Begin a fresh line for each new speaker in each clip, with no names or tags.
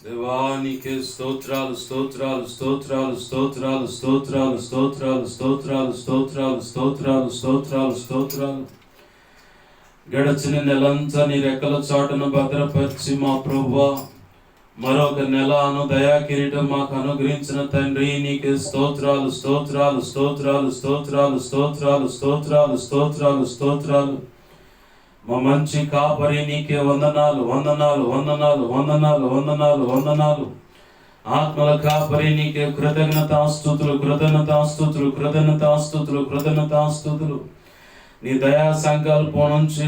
దేవానికి స్తోత్రాలు స్తోత్రాలు స్తోత్రాలు స్తోత్రాలు స్తోత్రాలు స్తోత్రాలు స్తోత్రాలు స్తోత్రాలు స్తోత్రాలు స్తోత్రాలు స్తోత్రాలు. గడచిన నెలంతా నీ రెక్కల చాటును భద్రపరిచి మా ప్రభువా మరొక నెలను దయా కిరీటం మాకు అనుగ్రహించిన తండ్రి నీకే స్తోత్రాలు స్తోత్రాలు స్తోత్రాలు స్తోత్రాలు స్తోత్రాలు స్తోత్రాలు స్తోత్రాలు స్తోత్రాలు. మా మంచి కాపరి నీకే వందనాలు వందనాలు వందనాలు వందనాలు వందనాలు వందనాలు. ఆత్మల కాపరి నీకే కృతజ్ఞతాస్తుతులు కృతజ్ఞతాస్తుతులు కృతజ్ఞతాస్తుతులు కృతజ్ఞతాస్తుతులు. నీ దయా సంకల్పం నుంచి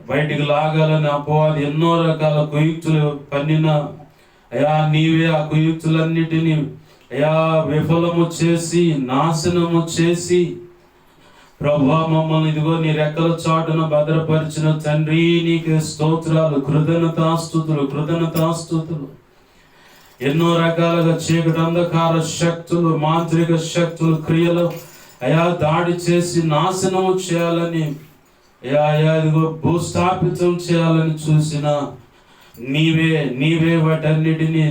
బయటికి లాగాలని అపవాది ఎన్నో రకాల కుయుక్తులు పన్నిన అయా నీవే ఆ కుయుక్తులన్నిటినీ అయా విఫలము చేసి నాశనము చేసి ప్రభువా మమ్మల్ని ఇదిగో నీ రెక్కల చాటున భద్రపరిచిన తండ్రి నీకే స్తోత్రాలు కృతజ్ఞతాస్తుతులు కృతజ్ఞతాస్తుతులు. ఎన్నో రకాలుగా చీకటి అంధకార శక్తులు మాంత్రిక శక్తులు క్రియలు అయా దాడి చేసి నాశనము చేయాలని అయా ఇదిగో భూస్థాపితం చేయాలని చూసిన నీవే వాటన్నిటిని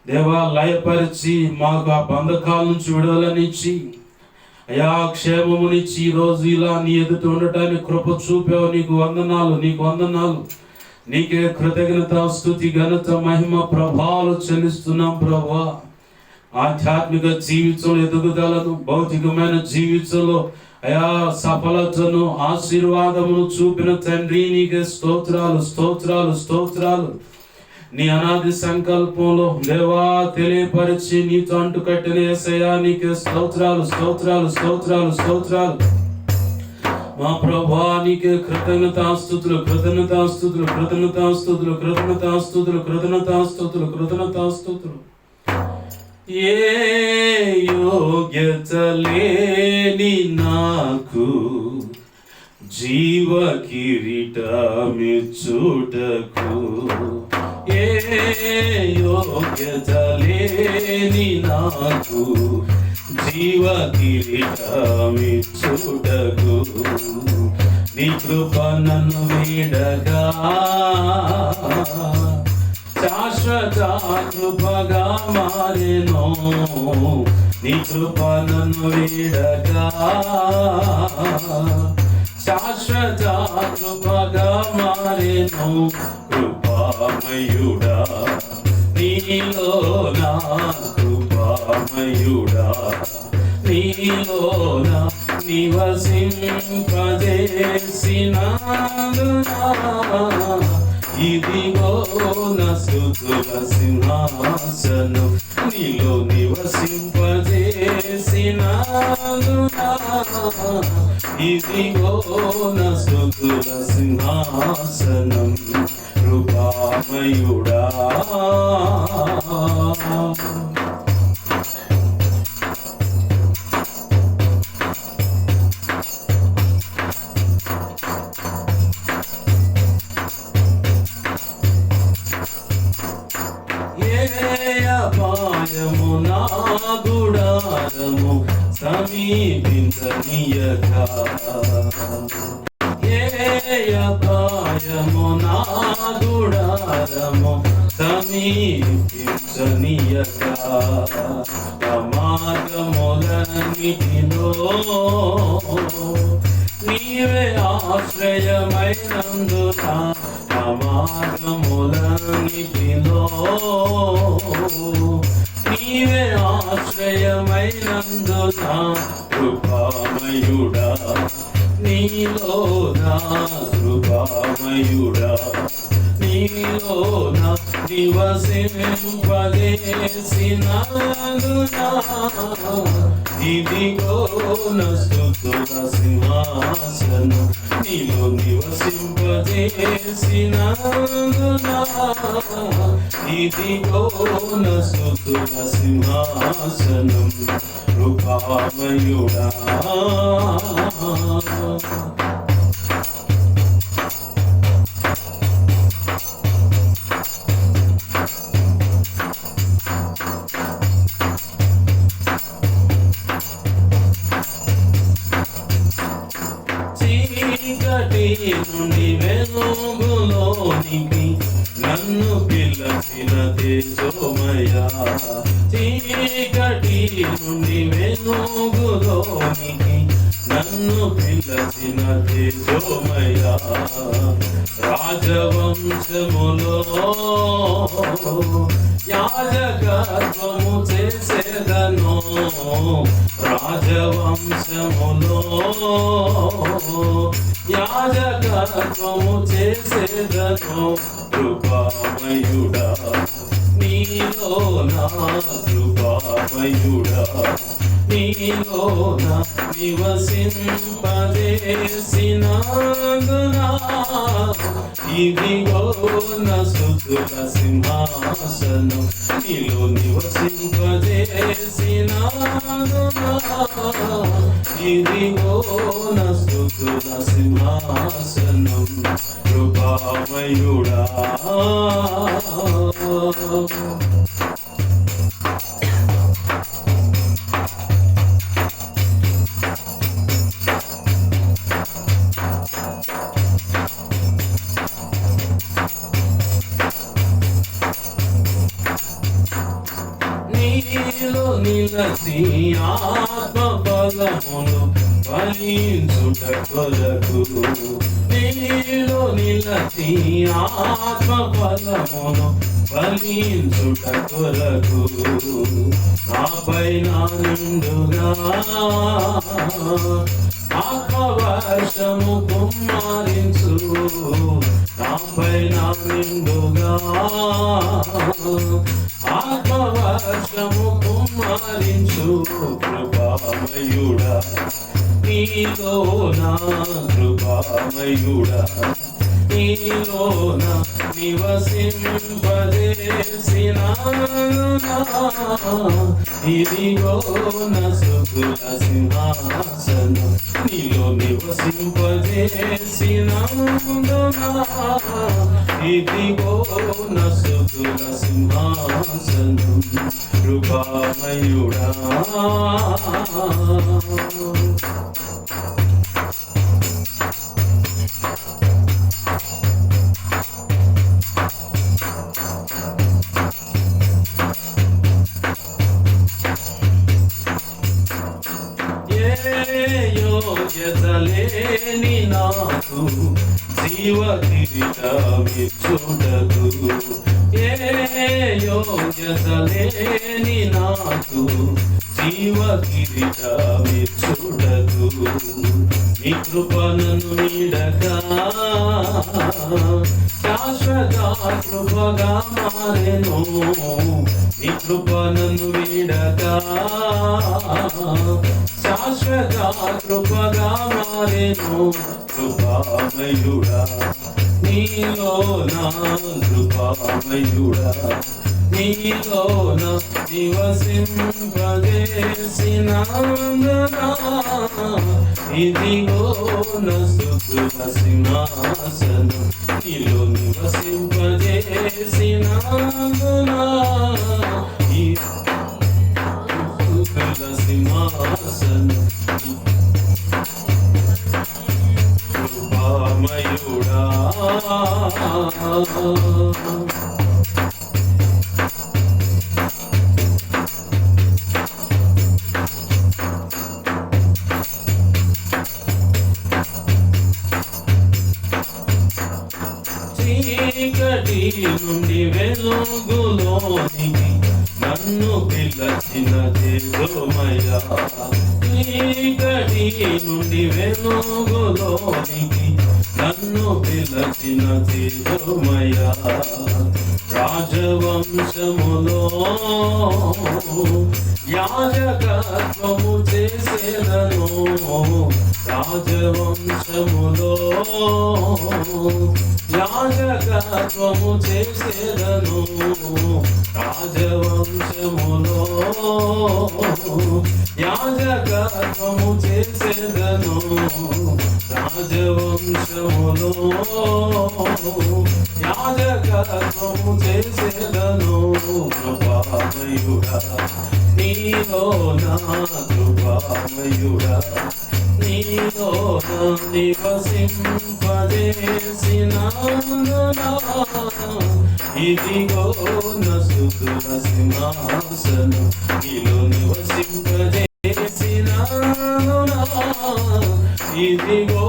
దేవా లయపరిచి మాకు ఆ బంధకాల నుంచి విడుదలనిచ్చి అయా క్షేమమునిచ్చి ఈరోజు ఇలా నీ ఎదుట ఉండటానికి కృప చూపావు. నీకు వందనాలు నీకు వందనాలు. నీకే కృతజ్ఞత స్తుతి ఘనత మహిమ ప్రభావాలు చెల్లిస్తున్నాం ప్రభువా. ఆధ్యాత్మిక జీవితంలో ఎదుగుదలను భౌతికమైన జీవితంలో అయా సఫలతను ఆశీర్వాదమును చూపిన తండ్రి నీకే స్తోత్రాలు స్తోత్రాలు స్తోత్రాలు. నీ అనాది సంకల్పంలో దేవా తెలియపరిచి నీతో అంటు కట్టిన యేసయ్యా నీకే స్తోత్రాలు స్తోత్రాలు స్తోత్రాలు స్తోత్రాలు. మా ప్రభువా నీకే కృతజ్ఞతాస్తుతులు కృతజ్ఞతాస్తుతులు కృతజ్ఞతాస్తుతులు కృతజ్ఞతాస్తుతులు కృతజ్ఞతాస్తుతులు కృతజ్ఞతాస్తుతులు. ఏ యోగ్యత లేని నాకు జీవ కిరీటమిచ్చుటకు, ఏ యోగ్యత లేని నాకు జీవ కిరీటమిచ్చుటకు, నీ కృప నన్ను వీడగా శాశ్వత కృపగా మారెను. నీ కృప నన్ను వీడగా శాశ్వత కృపగా మారెను. కృపామయుడా నీలో నా కృపామయుడా నీలో నా నివసింపజేసినాదునా. ఇదిగో నా స్తుతుల సింహాసనం నీలో నివసింపజేసినాదునా. ఇదిగో నా స్తుతుల సింహాసనం కృపామయుడా. అపాయము నా గుడారము సమీపించనీయగా, ఏ అపాయము నా గుడారము సమీపించనీయగా, మార్గములన్నిటిలో నీవే ఆశ్రయమైనందున, మార్గములన్నిటిలో నీవే ఆశ్రయమైనందున. కృపామయుడా నీలో నా కృపామయుడా నీలో నా నివసింపజేసినాదునా. ఇదిగో నా స్తుతుల సింహాసనం నీలో నివసింపజేసినాదునా. ఇదిగో నా స్తుతుల సింహాసనం కృపామయుడా. చీకటి నుండి వెలుగులోనికి నన్ను పిల్ల పిలచిన తేజోమయ చీకటి నుండి వెలుగులోనికి నన్ను పిలచిన తేజోమయ రాజవంశములో యాజకత్వము చేసేదను రాజవంశములో యాజకత్వము చేసేదను కృపామయుడా నీలో నా కృపామయుడా నీలో నా నివసింపజేసినందునా ఇదిగో నా స్తుతుల సింహాసనం నీలో నివసింపజేసినందునా ఇదిగో నా స్తుతుల సింహాసనం కృపామయుడా నీలో నిలసి ఆత్మ బలమును ఫలించుట కొరకు నీలో నిలసి ఆత్మ బలమును ఫలించుట కొరకు నాపై నా నిండుగా ఆత్మవర్షము కుమ్మరించు నాపై నా నిండుగా ఆత్మవర్షము కుమ్మరించు కృపామయుడా నీలో నా కృపామయుడా నీలో నా నివసింపజేసినందునా ఇదిగో నా స్తుతుల సింహాసనం నీలో నివసింపజేసినందునా ఇదిగో నా స్తుతుల సింహాసనం కృపామయుడా యోగ్యతలేని నాకు జీవ కిరీటమిచ్చుటకు ఏ యోగ్యతలేని నాకు జీవ కిరీటమిచ్చుటకు నీ కృపను నీడగా శాశ్వత కృపగా మారెను నీ కృపను వీడగా శాశ్వత కృపగా మారెను కృపామయుడా నీలో నా కృపామయుడా నీలో నా నివసింపజేసినందునా ఇదిగో నా స్తుతుల సింహాసనం నీలో నివసింపజేసినందునా స్తుతుల సింహాసనం కృపామయుడా చీకటి నుండి వెలుగులోనికి నన్ను పిలచిన తేజోమయ చీకటి నుండి వెలుగులోనికి నన్ను పిలచిన తేజోమయ రాజవంశములో యాజకత్వము చేసేదను రాజవంశములో యాజకత్వము చేసేదను రాజవంశములో యాజకత్వము చేసేదను రాజవంశములో యాజకత్వము చేసేదను కృపామయుడా నీలో నా కృపామయుడా నీలోన నివసింపజేసినందునా ఇదిగో నా స్తుతుల సింహాసనం నీలో నివసింపజేసినందునా ఇదిగో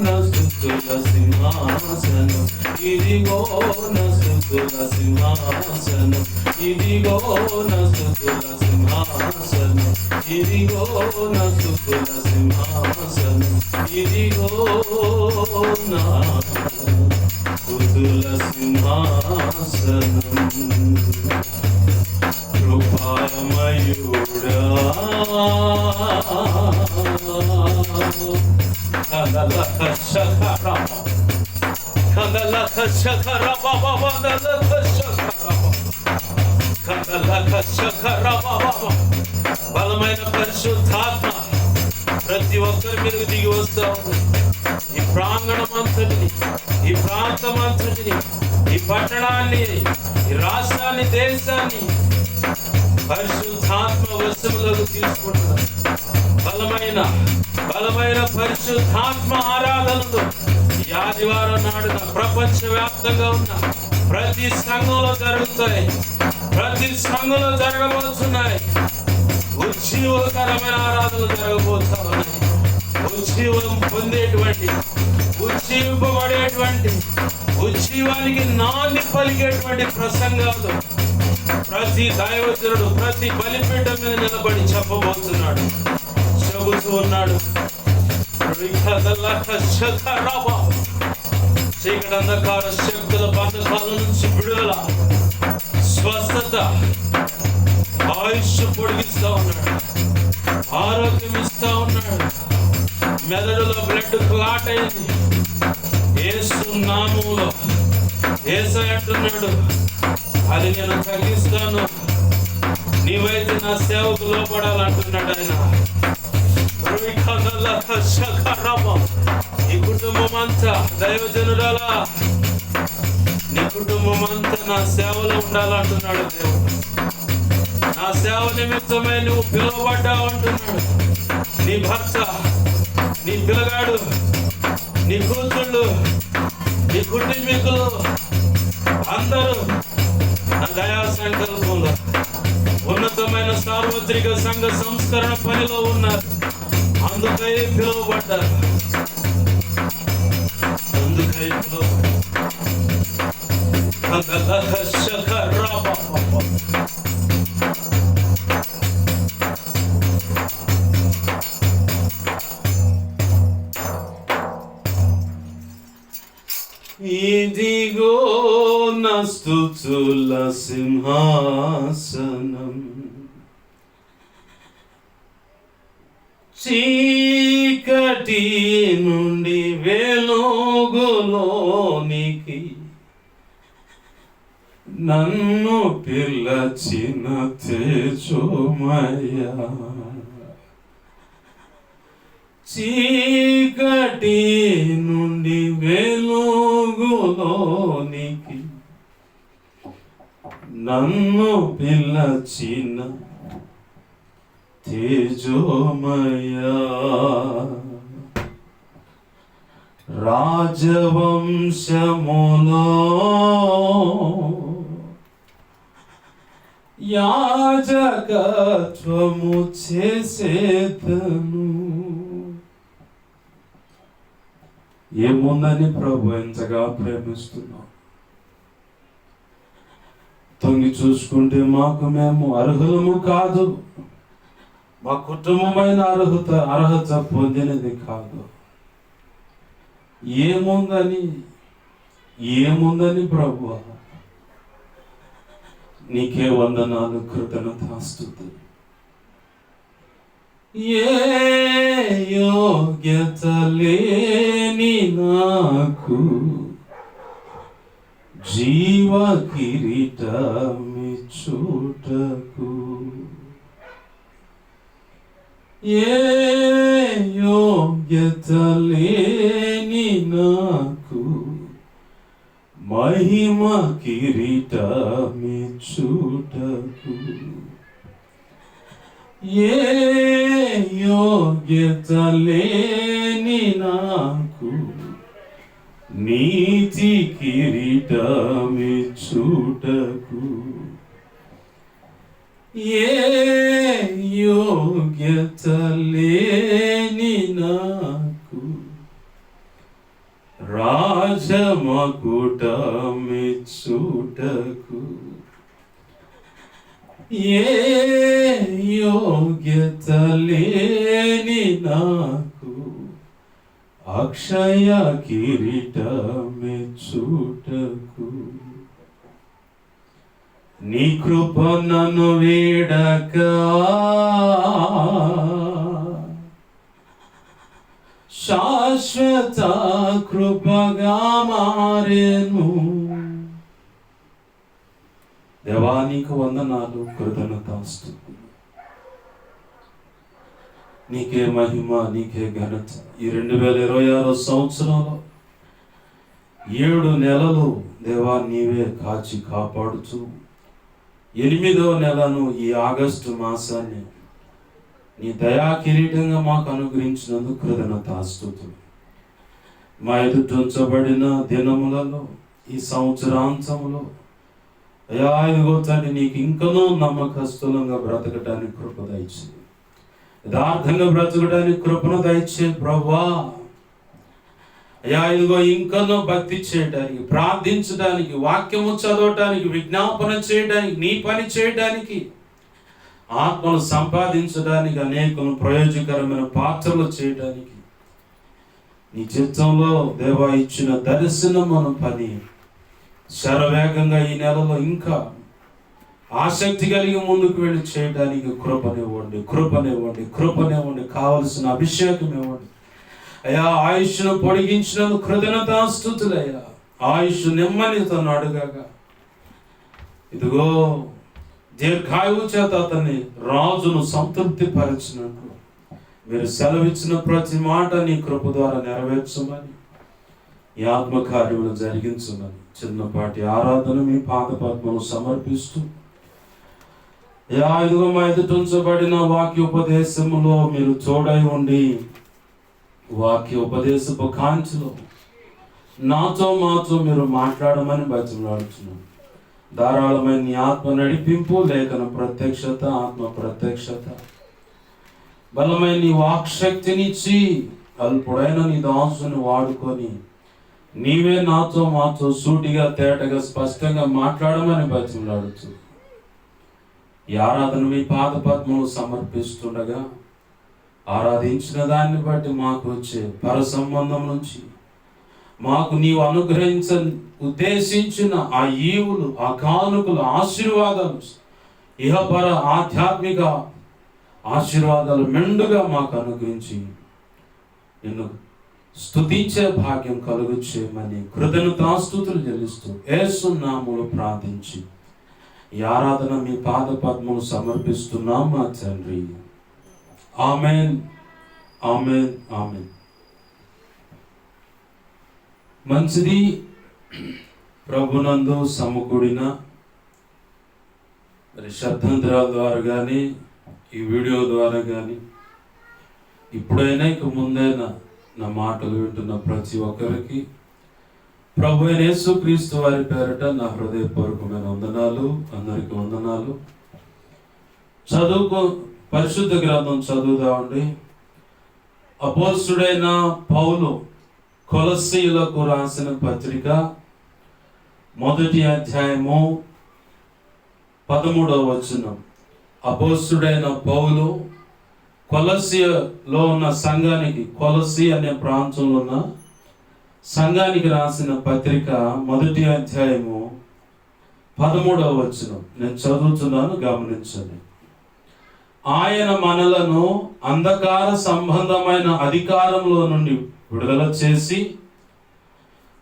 నా స్తుతుల సింహాసనం ఇదిగో నా స్తుతుల సింహాసనం ఇదిగో నా స్తుతుల సింహాసనం ఇదిగో నా స్తుతుల సింహాసనం ఇదిగో నా స్తుతుల సింహాసనం కృపామయుడా బలమైన పరిశుద్ధాత్మ ప్రతి ఒక్కరి మీదకి దిగి వస్తావు. ఈ ప్రాంగణం అంతటిని, ఈ ప్రాంతం అంతటిని, ఈ పట్టణాన్ని, ఈ రాష్ట్రాన్ని, దేశాన్ని పరిశుద్ధాత్మ వశములకు తీసుకుంటున్నారు. బలమైన పరిశుద్ధాత్మ ఆరాధనలు ఈ ఆదివారం నాడున ప్రపంచ వ్యాప్తంగా ఉన్న ప్రతి సంఘంలో జరుగుతాయి, ప్రతి సంఘంలో జరగబోతున్నాయి. ఉజ్జీవకరమైన ఆరాధనలు జరగబోతా ఉన్నాయి. ఉజ్జీవం పొందేటువంటి, ఉజ్జీవింపబడేటువంటి, ఉజ్జీవానికి నాంది పలికేటువంటి ప్రసంగాలు ప్రతి దైవజనుడు ప్రతి బలిపీఠం మీద నిలబడి చెప్పబోతున్నాడు, చెబుతూ ఉన్నాడు. చీకటి అంధకార శక్తుల బంధకాల నుంచి విడుదల, స్వస్థత, ఆయుష్ పొడిగిస్తా ఉన్నాడు, ఆరోగ్యం ఇస్తా ఉన్నాడు. మెదడులో బ్లడ్ క్లాట్ అయింది యేసు నామములో. యేసయ్య అంటున్నాడు, అది నేను తగ్గిస్తాను, నీవైతే నా సేవకు లోపడాలంటున్నాడు ఆయన. ఈ కుటుంబం అంతా దైవజనుడాలా, నీ కుటుంబం అంతా నా సేవలో ఉండాలంటున్నాడు దేవుడు. నా సేవ నిమిత్తమే నువ్వు పిలువబడ్డావు అంటున్నాడు. నీ భర్త, నీ పిల్లగాడు, నీ కూతుళ్ళు, నీ కుటుంబీకులు అందరూ నా దయా సంకల్పంలో ఉన్నతమైన సార్వత్రిక సంఘ సంస్కరణ పనిలో ఉన్నారు. అందుకై పిలువబడ్డారు. ఇదిగో నా స్తుతుల సింహాసనం చీకటి నుండి వెలుగులోనికి నన్ను పిలచిన తేజోమయ్యా. చీకటి నుండి వెలుగులోనికి నన్ను పిలచిన తేజోమయ్యా. రాజవంశములో యాజకత్వము చేసేదను. ఏముందని ప్రభు ఎంతగా ప్రేమిస్తున్నాం. తొంగి చూసుకుంటే మాకు మేము అర్హులము కాదు, మా కుటుంబమైన అర్హత పొందినది కాదు. ఏముందని ప్రభు నీకే వందనాలు, కృతజ్ఞతాస్తుతి. ఏ యోగ్యత లేని నాకు జీవ కిరీటమిచ్చుటకు, ఏ యోగ్యత లేని నాకు మహిమ కిరీటమిచ్చుటకు, ఏ యోగ్యత లేని నాకు నీతి కిరీటమిచ్చుటకు ఏ యోగ్యత లేని నాకు రాజమకుటమిచ్చుటకు ఏ యోగ్యత లేని నాకు అక్షయ కిరీటమిచ్చుటకు నీ కృప నన్ను వీడక శాశ్వత కృపగా మారెను. దేవా నీకు వందనాలు, కృతజ్ఞతాస్తుతులు. నీకే మహిమ, నీకే ఘనత. ఈ 2026 సంవత్సరంలో 7 నెలలు దేవా నీవే కాచి కాపాడుతూ 8వ నెలను ఈ ఆగస్టు మాసాన్ని నీ దయా కిరీటంగా మాకు అనుగ్రహించినందుకు కృతజ్ఞతాస్తుతులు. మా ఎదుట ఉంచబడిన దినములలో ఈ సంవత్సరాంతంలో అయ్యా ఇదిగో తండ్రి నీకు ఇంకనూ నమ్మకస్తులంగా బ్రతకటానికి కృప దయచే, యథార్థంగా బ్రతకడానికి కృపను దయచే ప్రభువా. అయ్యా ఇదిగో ఇంకనూ భక్తి చేయడానికి, ప్రార్థించడానికి, వాక్యము చదవటానికి, విజ్ఞాపన చేయడానికి, నీ పని చేయడానికి, ఆత్మను సంపాదించడానికి, అనేకులను ప్రయోజకరమైన పాత్రలు చేయడానికి నీ చిత్తంలో దేవా ఇచ్చిన దర్శనం మన పని శరవేగంగా ఈ నెలలో ఇంకా ఆసక్తి కలిగి ముందుకు వెళ్ళి చేయడానికి కృపనివ్వండి, కృపనివ్వండి, కృపనివ్వండి. కావలసిన అభిషేకం ఇవ్వండి అయ్యా. ఆయుష్ను పొడిగించినందుకు కృతజ్ఞతాస్తుతులయ్యా. ఆయుష్ నెమ్మదితను అడుగగా ఇదిగో దీర్ఘాయువు చేత అతన్ని రాజును సంతృప్తి పరిచినట్లు మీరు సెలవిచ్చిన ప్రతి మాట నీ కృప ద్వారా నెరవేర్చమని, ఈ ఆత్మకార్యములు జరిగించమని చిన్నపాటి ఆరాధన మీ పాద పద్మను సమర్పిస్తూ ఇదిగో మా ఎదుట ఉంచబడిన వాక్యోపదేశములో మీరు తోడై ఉండి వాక్యోపదేశపు కాంతిలో మాతో మీరు మాట్లాడమని బతిమలాడుతున్నాను. ధారాళమైన నీ ఆత్మ నడిపింపు, లేఖన ప్రత్యక్షత, ఆత్మ ప్రత్యక్షత, బలమైన నీ వాక్శక్తినిచ్చి అల్పుడైన నీ దాసుని వాడుకొని నీవే మాతో సూటిగా, తేటగా, స్పష్టంగా మాట్లాడమని బతిమలాడుతూ ఈ ఆరాధన మీ పాద పద్మను సమర్పిస్తుండగా ఆరాధించిన దాన్ని బట్టి మాకు వచ్చే పర సంబంధం నుంచి మాకు నీవు ఉద్దేశించిన ఆ ఈవులు, ఆ కానుకలు, ఆశీర్వాదాలు, ఇహపర ఆధ్యాత్మిక ఆశీర్వాదాలు మెండుగా మాకు అనుగ్రహించి నిన్ను స్తుతించే భాగ్యం కలుగు చేయమని కృతజ్ఞతాస్తుతులు చెల్లిస్తూ యేసు నామములో ప్రార్థించి ఈ ఆరాధన మీ పాద పద్మను సమర్పిస్తున్నాం మా తండ్రి. Amen, amen, amen. మంచిది. ప్రభునందు సమకూడిన మరి శబ్దాంతరాల ద్వారా కానీ ఈ వీడియో ద్వారా కానీ ఇప్పుడైనా ఇక ముందైనా నా మాటలు వింటున్న ప్రతి ఒక్కరికి ప్రభు అయిన యేసుక్రీస్తు వారి పేరట నా హృదయపూర్వకమైన వందనాలు. అందరికీ వందనాలు. పరిశుద్ధ గ్రంథం చదువుదామండి. అపోస్తుడైన పౌలు కొలస్సీయులకు రాసిన పత్రిక 1వ అధ్యాయము 13వ వచనం. అపోస్తుడైన పౌలు కొలస్సీలో ఉన్న సంఘానికి, కొలస్సీ అనే ప్రాంతంలో ఉన్న సంఘానికి రాసిన పత్రిక 1వ అధ్యాయము 13వ వచనం. నేను చదువుతున్నాను, గమనించండి. ఆయన మనలను అంధకార సంబంధమైన అధికారంలో నుండి విడుదల చేసి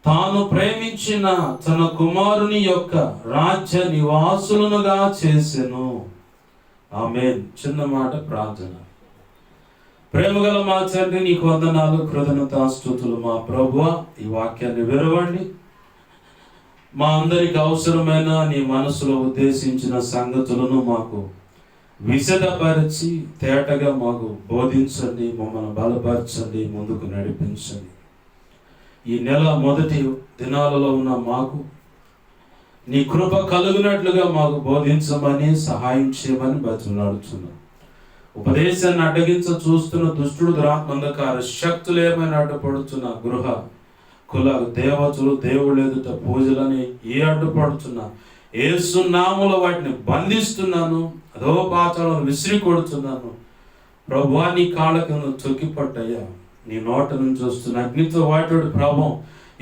తాను ప్రేమించిన తన కుమారుని యొక్క రాజ్య నివాసులనుగా చేసెను. ఆమేన్. చిన్న మాట ప్రార్థన. ప్రేమగల మా తండ్రి, నీకు వందనాలు, కృతజ్ఞతాస్తుతులు. మా ప్రభువా, ఈ వాక్యాన్ని విరవండి. మా అందరికి అవసరమైన నీ మనసులో ఉద్దేశించిన సంగతులను మాకు విశదపరిచి తేటగా మాకు బోధించండి, మమ్మల్ని బలపరచండి, ముందుకు నడిపించండి. ఈ నెల మొదటి దినాలలో ఉన్న మాకు నీ కృప కలుగునట్లుగా మాకు బోధించమని, సహాయం చేయమని బతిమలాడుచున్నాం. ఉపదేశాన్ని అడ్డగించ చూస్తున్న దుష్టుడు, దురాత్మంధకార శక్తులు ఏమైనా అడ్డుపడుతున్నా, గృహ కుల దేవతలు, దేవుళ్ళ ఎదుట పూజలని ఏ అడ్డుపడుతున్నా యేసు నామములో వాటిని బంధిస్తున్నాను, అధోపాతాలను విసిరి కొడుతున్నాను. ప్రభువా, నీ కాళ్ళకు తొక్కిపట్టయ్యా. నీ నోట నుంచి వస్తున్న అగ్నితో వాటి ప్రభావం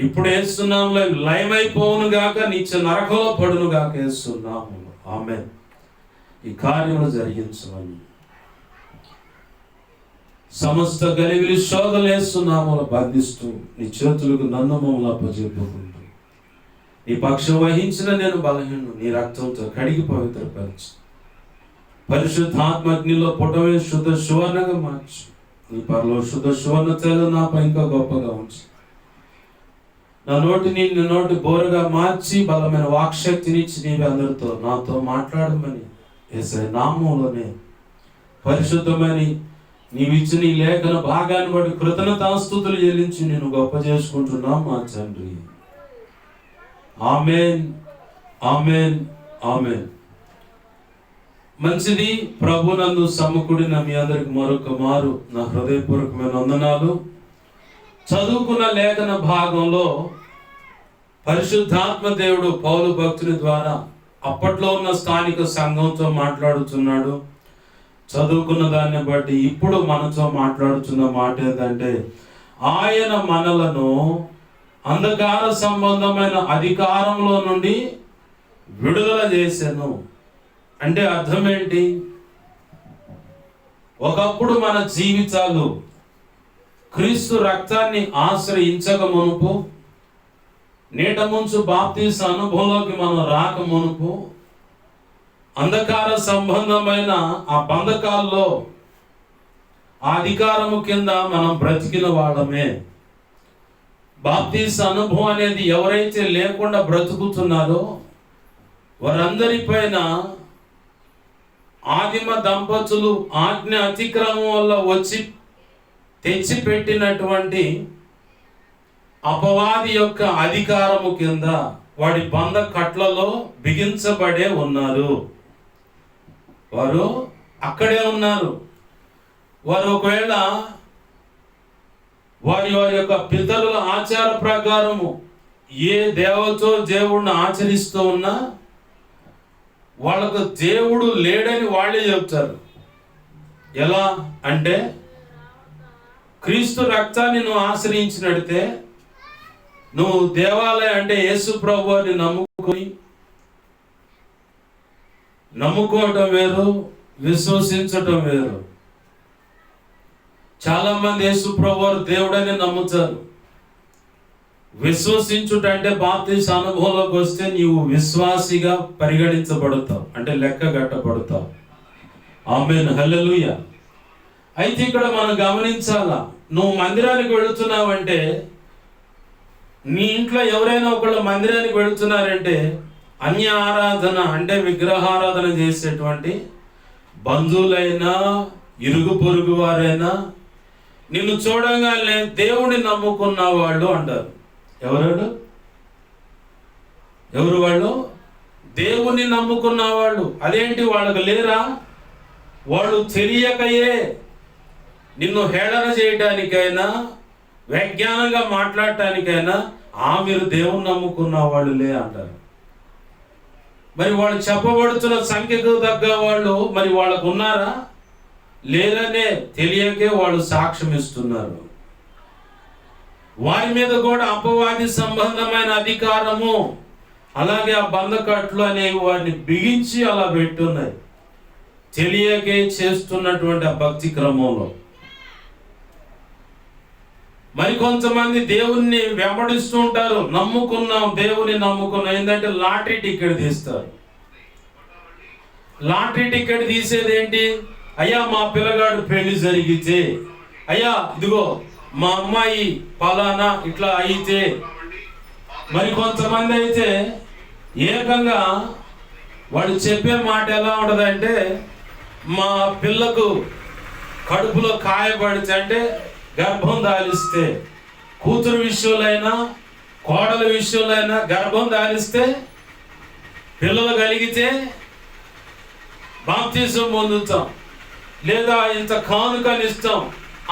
ఇప్పుడు వేస్తున్నాములో లయమైపోవును గాక, నిత్య నరకంలో పడును గాక వేస్తున్నాము. ఆమేన్. ఈ కార్యములు జరిగించమని సమస్త గలివిలి శోధనలు వేస్తున్నాములో బంధిస్తూ నీ చేతులకు నన్ను మమ్మల్ని అప్పచెప్పుకుంటూ నీ పక్షం వహించిన నేను బలహీను, నీ రక్తంతో కడిగి పవిత్రపరచు. పరిశుద్ధాత్మగ్నిలో పుటమే శుద్ధ సువర్ణంగా మార్చు. నీ పరలో శుద్ధ సువర్ణ తేలు నాపై ఇంకా గొప్పగా ఉంచు. నా నోటిని నీ నోటి బోరగా మార్చి బలమైన వాక్శక్తినిచ్చి నీవే అందరితో నాతో మాట్లాడమని యేసయ్య నామములోనే పరిశుద్ధమైన నీవిచ్చిన ఈ లేఖన భాగాన్ని బట్టి కృతజ్ఞతాస్తుతులు చెల్లించి నేను గొప్ప చేసుకుంటున్నాం మా తండ్రి. ఆమేన్, ఆమేన్, ఆమేన్. మంచిది. ప్రభునందు సమ్ముకుడిన మీ అందరికి మరొక మారు నా హృదయపూర్వకమైన వందనాలు. చదువుకున్న లేఖన భాగంలో పరిశుద్ధాత్మ దేవుడు పౌలు భక్తుని ద్వారా అప్పట్లో ఉన్న స్థానిక సంఘంతో మాట్లాడుతున్నాడు. చదువుకున్న దాన్ని బట్టి ఇప్పుడు మనతో మాట్లాడుతున్న మాట ఏంటంటే, ఆయన మనలను అంధకార సంబంధమైన అధికారంలో నుండి విడుదల చేశాను. అంటే అర్థం ఏంటి? ఒకప్పుడు మన జీవితాలు క్రీస్తు రక్తాన్ని ఆశ్రయించక మునుపు, నీట ముంచు బాప్తీస అనుభవంలోకి మనం రాక మునుపు, అంధకార సంబంధమైన ఆ బంధకాల్లో ఆ అధికారము కింద మనం బ్రతికిన వాళ్ళమే. బాప్తీస అనుభవం అనేది ఎవరైతే లేకుండా బ్రతుకుతున్నారో వారందరిపైన ఆదిమ దంపతులు ఆజ్ఞ అతిక్రమం వల్ల వచ్చి తెచ్చిపెట్టినటువంటి అపవాది యొక్క అధికారము కింద వాడి బంధ కట్లలో బిగించబడే ఉన్నారు. వారు అక్కడే ఉన్నారు. వారు ఒకవేళ వారి యొక్క పితరుల ఆచార ప్రకారము ఏ దేవతో దేవుడిని ఆచరిస్తూ ఉన్నా వాళ్ళకు దేవుడు లేడని వాళ్ళే చెప్తారు. ఎలా అంటే, క్రీస్తు రక్తాన్ని నువ్వు ఆశ్రయించినట్టే నువ్వు దేవాలయం అంటే యేసు ప్రభువుని నమ్ముకోవటం వేరు, విశ్వసించటం వేరు. చాలా మంది యేసు ప్రభువు దేవుడని నమ్ముతారు. విశ్వసించుట అంటే బాప్తీస అనుభవంలోకి వస్తే నీవు విశ్వాసిగా పరిగణించబడతావు, అంటే లెక్క కట్టబడతావు. ఆమేన్, హల్లెలూయా. అయితే ఇక్కడ మనం గమనించాలా, నువ్వు మందిరానికి వెళుతున్నావంటే, నీ ఇంట్లో ఎవరైనా ఒకళ్ళు మందిరానికి వెళుతున్నారంటే అన్య ఆరాధన అంటే విగ్రహారాధన చేసేటువంటి బంధువులైనా ఇరుగు పొరుగు వారైనా నిన్ను చూడగానే దేవుడిని నమ్ముకున్న వాళ్ళు అంటారు. ఎవరు వాళ్ళు? దేవుణ్ణి నమ్ముకున్న వాళ్ళు. అదేంటి, వాళ్ళకు లేరా? వాళ్ళు తెలియకయే నిన్ను హేళన చేయటానికైనా వ్యాఖ్యానంగా మాట్లాడటానికైనా మీరు దేవుణ్ణి నమ్ముకున్న వాళ్ళులే అంటారు. మరి వాళ్ళు చెప్పబడుతున్న సంఖ్యకు తగ్గ వాళ్ళు మరి వాళ్ళకు ఉన్నారా? లేదనే తెలియకే వాళ్ళు సాక్ష్యం ఇస్తున్నారు. వారి మీద కూడా అపవాది సంబంధమైన అధికారము, అలాగే ఆ బంధకట్లు అనేవి వారిని బిగించి అలా పెట్టున్నాయి. తెలియకే చేస్తున్నటువంటి ఆ భక్తి క్రమంలో మరి కొంతమంది దేవుణ్ణి వెంబడిస్తూ ఉంటారు. నమ్ముకున్నాం, దేవుని నమ్ముకున్నాం. ఏంటంటే లాటరీ టికెట్ తీస్తారు. లాటరీ టికెట్ తీసేది ఏంటి? అయ్యా మా పిల్లగాడు పెళ్లి జరిగితే, అయ్యా ఇదిగో మా అమ్మాయి పలానా ఇట్లా అయితే. మరి కొంతమంది అయితే ఏకంగా వాడు చెప్పే మాట ఎలా ఉంటదంటే, మా పిల్లకు కడుపులో కాయపడితే అంటే గర్భం దాలిస్తే, కూతురు విషయంలో అయినా కోడల విషయంలో అయినా గర్భం దాలిస్తే, పిల్లలు కలిగితే బాప్తిజం పొందుతాం, లేదా ఇంత కానుకని ఇస్తాం.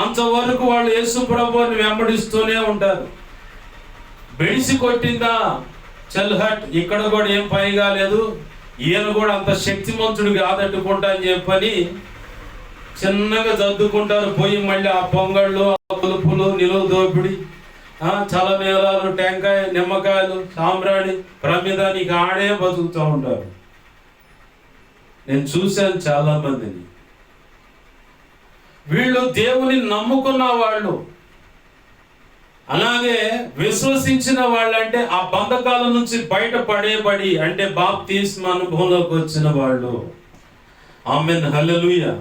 అంతవరకు వాళ్ళు యేసు ప్రభువుని వెంబడిస్తూనే ఉంటారు. బెడిసి కొట్టిందా, చల్ హట్, ఇక్కడ కూడా ఏం పని కాలేదు, ఈయన కూడా అంత శక్తిమంతుడు కాదట్టుకుంటా అని చెప్పని చిన్నగా చదువుకుంటారు. పోయి మళ్ళీ ఆ పొంగళ్ళు, ఆ పులుపులు, నిలువ దోపిడి, చలమేళాలు, టెంకాయ, నిమ్మకాయలు, సాంబ్రాణి, ప్రమిద, నీకు ఆడే బతుకుతూ ఉంటారు. నేను చూశాను చాలా మందిని. వీళ్ళు దేవుని నమ్ముకున్న వాళ్ళు, అలాగే విశ్వసించిన వాళ్ళంటే ఆ బంధకాల నుంచి బయటపడేబడి అంటే బాప్తిస్మ అనుభవంలోకి వచ్చిన వాళ్ళు. ఆమేన్, హల్లెలూయా.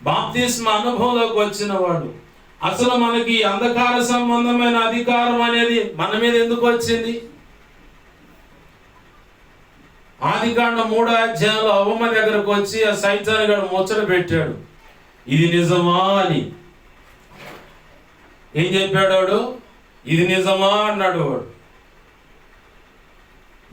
బాప్తిస్మ అనుభవంలోకి వచ్చిన వాడు. అసలు మనకి అంధకార సంబంధమైన అధికారం అనేది మన మీద ఎందుకు వచ్చింది? ఆదికాండం 3వ అధ్యాయంలో అవ్వమ్మ దగ్గరకు వచ్చి ఆ సైతాను గాడు ముచ్చట పెట్టాడు, ఇది నిజమా అని. ఏం చెప్పాడు వాడు? ఇది నిజమా అన్నాడు వాడు.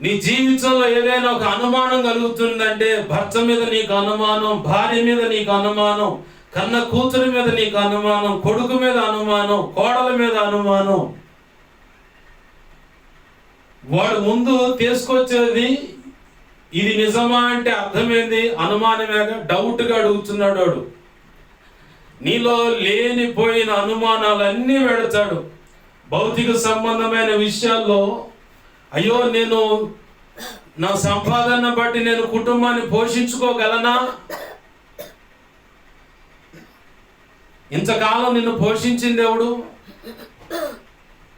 నీ జీవితంలో ఏదైనా ఒక అనుమానం కలుగుతుందంటే, భర్త మీద నీకు అనుమానం, భార్య మీద నీకు అనుమానం, కన్న కూతురు మీద నీకు అనుమానం, కొడుకు మీద అనుమానం, కోడల మీద అనుమానం, వాడు ముందు తీసుకొచ్చేది ఇది నిజమా అంటే అర్థమైంది, అనుమానమేగా, డౌట్గా అడుగుతున్నాడు వాడు. నీలో లేనిపోయిన అనుమానాలన్నీ పెడతాడు. భౌతిక సంబంధమైన విషయాల్లో, అయ్యో నేను నా సంపాదన బట్టి నేను కుటుంబాన్ని పోషించుకోగలనా? ఇంతకాలం నిన్ను పోషించింది ఎవడు?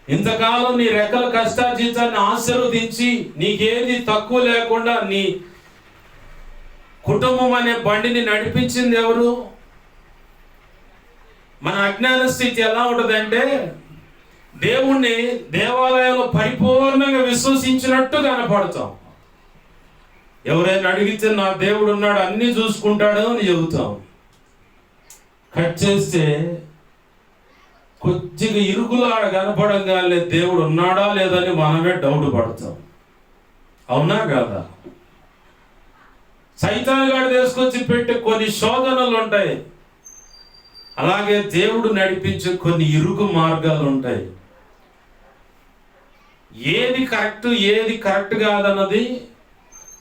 ఇంతకాలం నీ రెక్కల కష్టార్జితాన్ని ఆశీర్వదించి నీకేది తక్కువ లేకుండా నీ కుటుంబం అనే బండిని నడిపించింది ఎవరు? మన అజ్ఞాన స్థితి ఎలా ఉంటుందంటే, దేవుణ్ణి దేవాలయంలో పరిపూర్ణంగా విశ్వసించినట్టు కనపడతాం. ఎవరైనా అడిగితే నా దేవుడు ఉన్నాడు, అన్నీ చూసుకుంటాడు అని చెబుతాం. కట్ చేస్తే కొద్దిగా ఇరుగులాడ కనపడంగానే దేవుడు ఉన్నాడా లేదని మనమే డౌట్ పడతాం. అవునా కాదా? సైతాను గాడు తీసుకొచ్చి పెట్టే కొన్ని శోధనలు ఉంటాయి, అలాగే దేవుడు నడిపించే కొన్ని ఇరుగు మార్గాలు ఉంటాయి. ఏది కరెక్ట్ కాదన్నది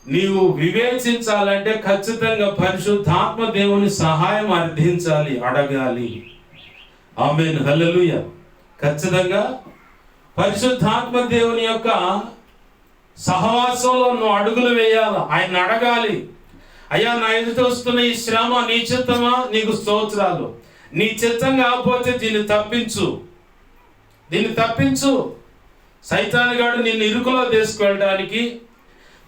నీవు వివేచించాలంటే ఖచ్చితంగా పరిశుద్ధాత్మ దేవుని సహాయం అర్థించాలి, అడగాలి. ఆమేన్, హల్లెలూయా. ఖచ్చితంగా పరిశుద్ధాత్మ దేవుని యొక్క సహవాసంలో నువ్వు అడుగులు వేయాలి, ఆయన అడగాలి. అయ్యా, నా ఎదుట వస్తున్న ఈ శ్రమ నీ చిత్తమా? నీకు స్తోత్రాలు. నీ చిత్తం కాకపోతే దీన్ని తప్పించు. సైతాను గాడు నిన్ను ఇరుకులో తీసుకెళ్ళడానికి,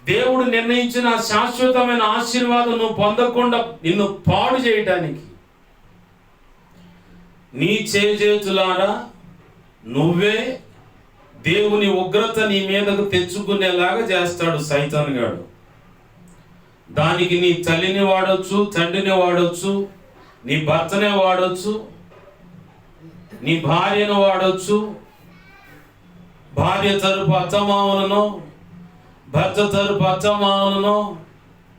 దేవుడు నిర్ణయించిన శాశ్వతమైన ఆశీర్వాదం నువ్వు పొందకుండా నిన్ను పాడు చేయటానికి, నీ చేతులారా నువ్వే దేవుని ఉగ్రత నీ మీదకు తెచ్చుకునేలాగా చేస్తాడు సైతాను గాడు. దానికి నీ తల్లిని వాడొచ్చు, తండ్రిని వాడొచ్చు, నీ భర్తనే వాడొచ్చు, నీ భార్యను వాడొచ్చు, భార్య తరపు అత్తమామలను, భర్త తరపు అత్తమామలను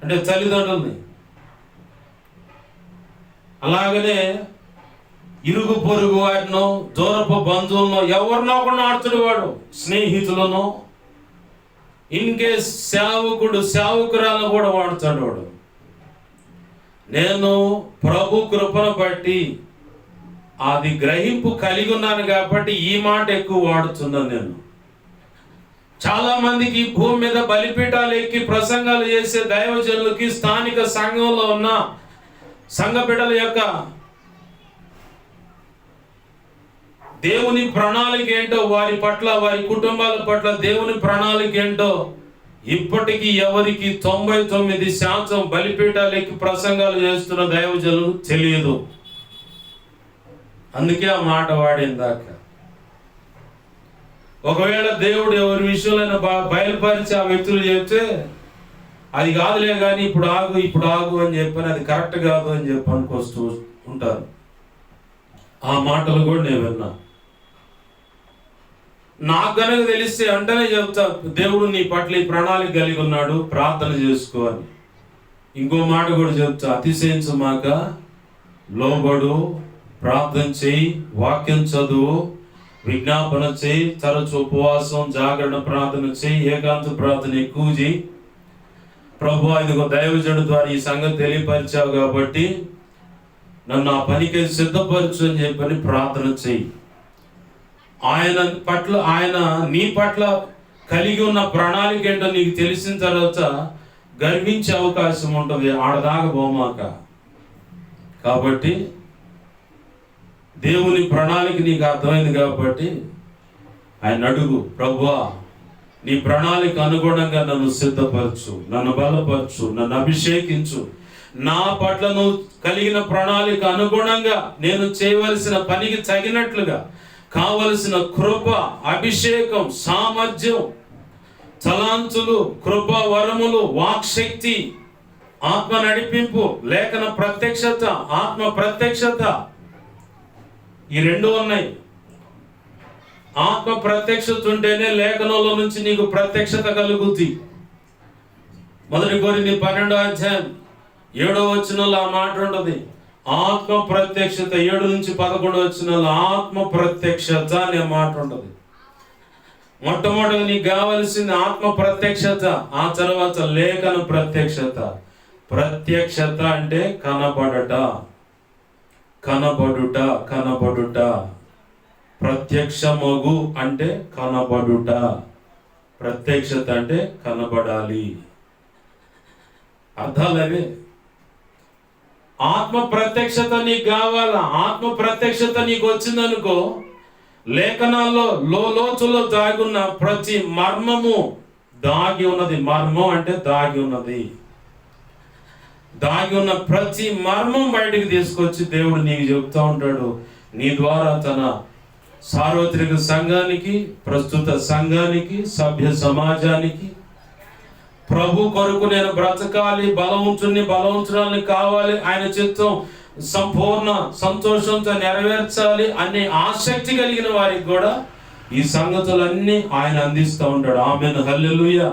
అంటే తల్లిదండ్రుల్ని, అలాగనే ఇరుగు పొరుగు వాడినో, దూరపు బంధువులను, ఎవరినో కూడా ఆడుతుడు వాడు, స్నేహితులను, ఇన్కేస్ సేవకురాలను కూడా వాడుతాడు వాడు. నేను ప్రభు కృపను బట్టి అది గ్రహింపు కలిగి ఉన్నాను కాబట్టి ఈ మాట ఎక్కువ వాడుతున్నాను. నేను చాలా మందికి భూమి మీద బలిపీఠాలు ఎక్కి ప్రసంగాలు చేసే దైవజనులకి, స్థానిక సంఘంలో ఉన్న సంఘ బిడ్డల యొక్క దేవుని ప్రణాళిక ఏంటో, వారి పట్ల, వారి కుటుంబాల పట్ల దేవుని ప్రణాళిక ఏంటో ఇప్పటికీ ఎవరికి 99% బలిపీఠాలు ఎక్కి ప్రసంగాలు చేస్తున్న దైవజనులు తెలియదు. అందుకే ఆ మాట వాడిందాక. ఒకవేళ దేవుడు ఎవరి విషయంలో బయలుపరిచి ఆ వ్యక్తులు చెప్తే అది కాదులే కానీ ఇప్పుడు ఆగు అని చెప్పని అది కరెక్ట్ కాదు అని చెప్పి అనుకొస్తూ ఉంటారు. ఆ మాటలు కూడా నేను విన్నా. నాకు కనుక తెలిస్తే వెంటనే చెప్తా, దేవుడు నీ పట్ల ఈ ప్రణాళిక కలిగి ఉన్నాడు, ప్రార్థన చేసుకో అని. ఇంకో మాట కూడా చెప్తా, అతిశయించమాక, లోబడు, ప్రార్థన చేయి, వాక్యం చదువు, విజ్ఞాపన చేయి, తరచు ఉపవాసం, జాగరణ ప్రార్థన చేయి, ఏకాంత ప్రార్థన ఎక్కువ చేయి. ప్రభు ఇదిగో దైవజనుడి ద్వారా ఈ సంగతి తెలియపరిచావు కాబట్టి నన్ను ఆ పనికి సిద్ధపరచు అని చెప్పని ప్రార్థన చేయి. ఆయన నీ పట్ల కలిగి ఉన్న ప్రణాళిక ఏంటో నీకు తెలిసిన తర్వాత గర్వించే అవకాశం ఉంటుంది, ఆడదాకా పోమాక. కాబట్టి దేవుని ప్రణాళిక నీకు అర్థమైంది కాబట్టి ఆయన అడుగు, ప్రభువా నీ ప్రణాళిక అనుగుణంగా నన్ను సిద్ధపరచు, నన్ను బలపరచు, నన్ను అభిషేకించు. నా పట్ల నువ్వు కలిగిన ప్రణాళిక అనుగుణంగా నేను చేయవలసిన పనికి తగినట్లుగా కావలసిన కృప, అభిషేకం, సామర్థ్యం, తలాంతులు, కృప, వరములు, వాక్శక్తి, ఆత్మ నడిపింపు, లేఖన ప్రత్యక్షత, ఆత్మ ప్రత్యక్షత, ఈ రెండు ఉన్నాయి. ఆత్మ ప్రత్యక్షత ఉంటేనే లేఖనంలో నుంచి నీకు ప్రత్యక్షత కలుగుద్ది. 1 కొరింథీ 12:7 ఆ మాట ఉంటుంది. ఆత్మ ప్రత్యక్షత. 7-11 ఆత్మ ప్రత్యక్షత అనే మాట ఉంటుంది. మొట్టమొదటిగా నీకు కావలసింది ఆత్మ ప్రత్యక్షత, ఆ తర్వాత లేఖన ప్రత్యక్షత. ప్రత్యక్షత అంటే కనబడుట. ప్రత్యక్షమగు అంటే కనబడుట. ప్రత్యక్షత అంటే కనబడాలి. అర్థాలవే. ఆత్మ ప్రత్యక్షత నీకు కావాలా? ఆత్మ ప్రత్యక్షత నీకు వచ్చిందనుకో, లేఖనాల్లో లోతులో దాగి ఉన్న ప్రతి మర్మము దాగి ఉన్నది. మర్మం అంటే దాగి ఉన్నది. దాగి ఉన్న ప్రతి మర్మం బయటికి తీసుకొచ్చి దేవుడు నీకు చెప్తా ఉంటాడు. నీ ద్వారా తన సార్వత్రిక సంఘానికి, ప్రస్తుత సంఘానికి, సభ్య సమాజానికి ప్రభు కొరకు నేను బ్రతకాలి, బలవంతురాలని కావాలి, ఆయన చిత్తం సంపూర్ణ సంతోషంతో నెరవేర్చాలి అనే ఆసక్తి కలిగిన వారికి కూడా ఈ సంగతులన్నీ ఆయన అందిస్తూ ఉంటాడు. ఆమేన్, హల్లెలూయా.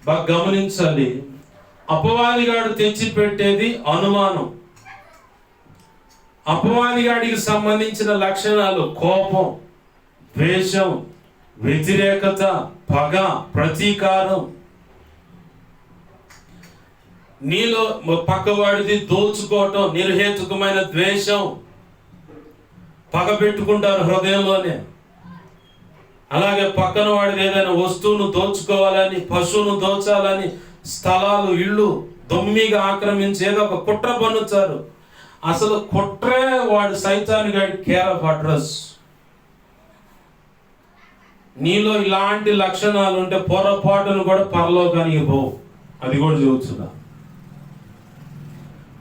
బాగా గమనించాలి. అపవాదిగాడు తెచ్చిపెట్టేది అనుమానం. అపవాదిగాడికి సంబంధించిన లక్షణాలు కోపం, ద్వేషం, వ్యతిరేకత, పగ, ప్రతీకారం. నీలో పక్కవాడిది దోచుకోవటం, నిర్హేతుకమైన ద్వేషం, పగ పెట్టుకుంటారు హృదయంలోనే. అలాగే పక్కన వాడిది ఏదైనా వస్తువును దోచుకోవాలని, పశువును దోచాలని, స్థలాలు, ఇళ్ళు దొమ్మిగా ఆక్రమించి ఏదో ఒక కుట్ర పన్నుతారు. అసలు కుట్రే వాడు సైతాన్ గాడి కేర్ ఆఫ్ అడ్రస్. నీలో ఇలాంటి లక్షణాలు ఉంటే పొరపాటును కూడా పరలోకానికి పోవు. అది కూడా చెబుతున్నా,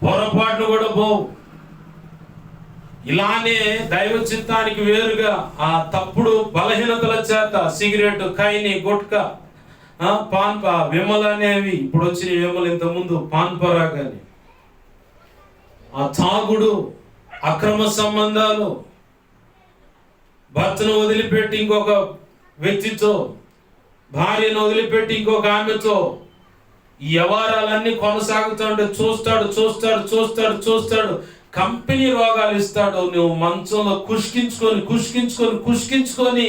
పొరపాటును కూడా పోవు. ఇలానే దైవ చిత్తానికి వేరుగా ఆ తప్పుడు బలహీనతల చేత సిగరెట్, ఖైని, గుట్కా, పాన్ విమల అనేవి, ఇప్పుడు వచ్చిన విమల, ఇంతకుముందు పాన్ పరాగ్ అని, ఆ తాగుడు, అక్రమ సంబంధాలు, భర్తను వదిలిపెట్టి ఇంకొక వ్యక్తితో, భార్యను వదిలిపెట్టి ఇంకొక ఆమెతో ఈ వ్యవహారాలన్నీ కొనసాగుతుంటే చూస్తాడు. కంపెనీ రోగాలు ఇస్తాడు. నువ్వు మంచంలో కుష్కించుకొని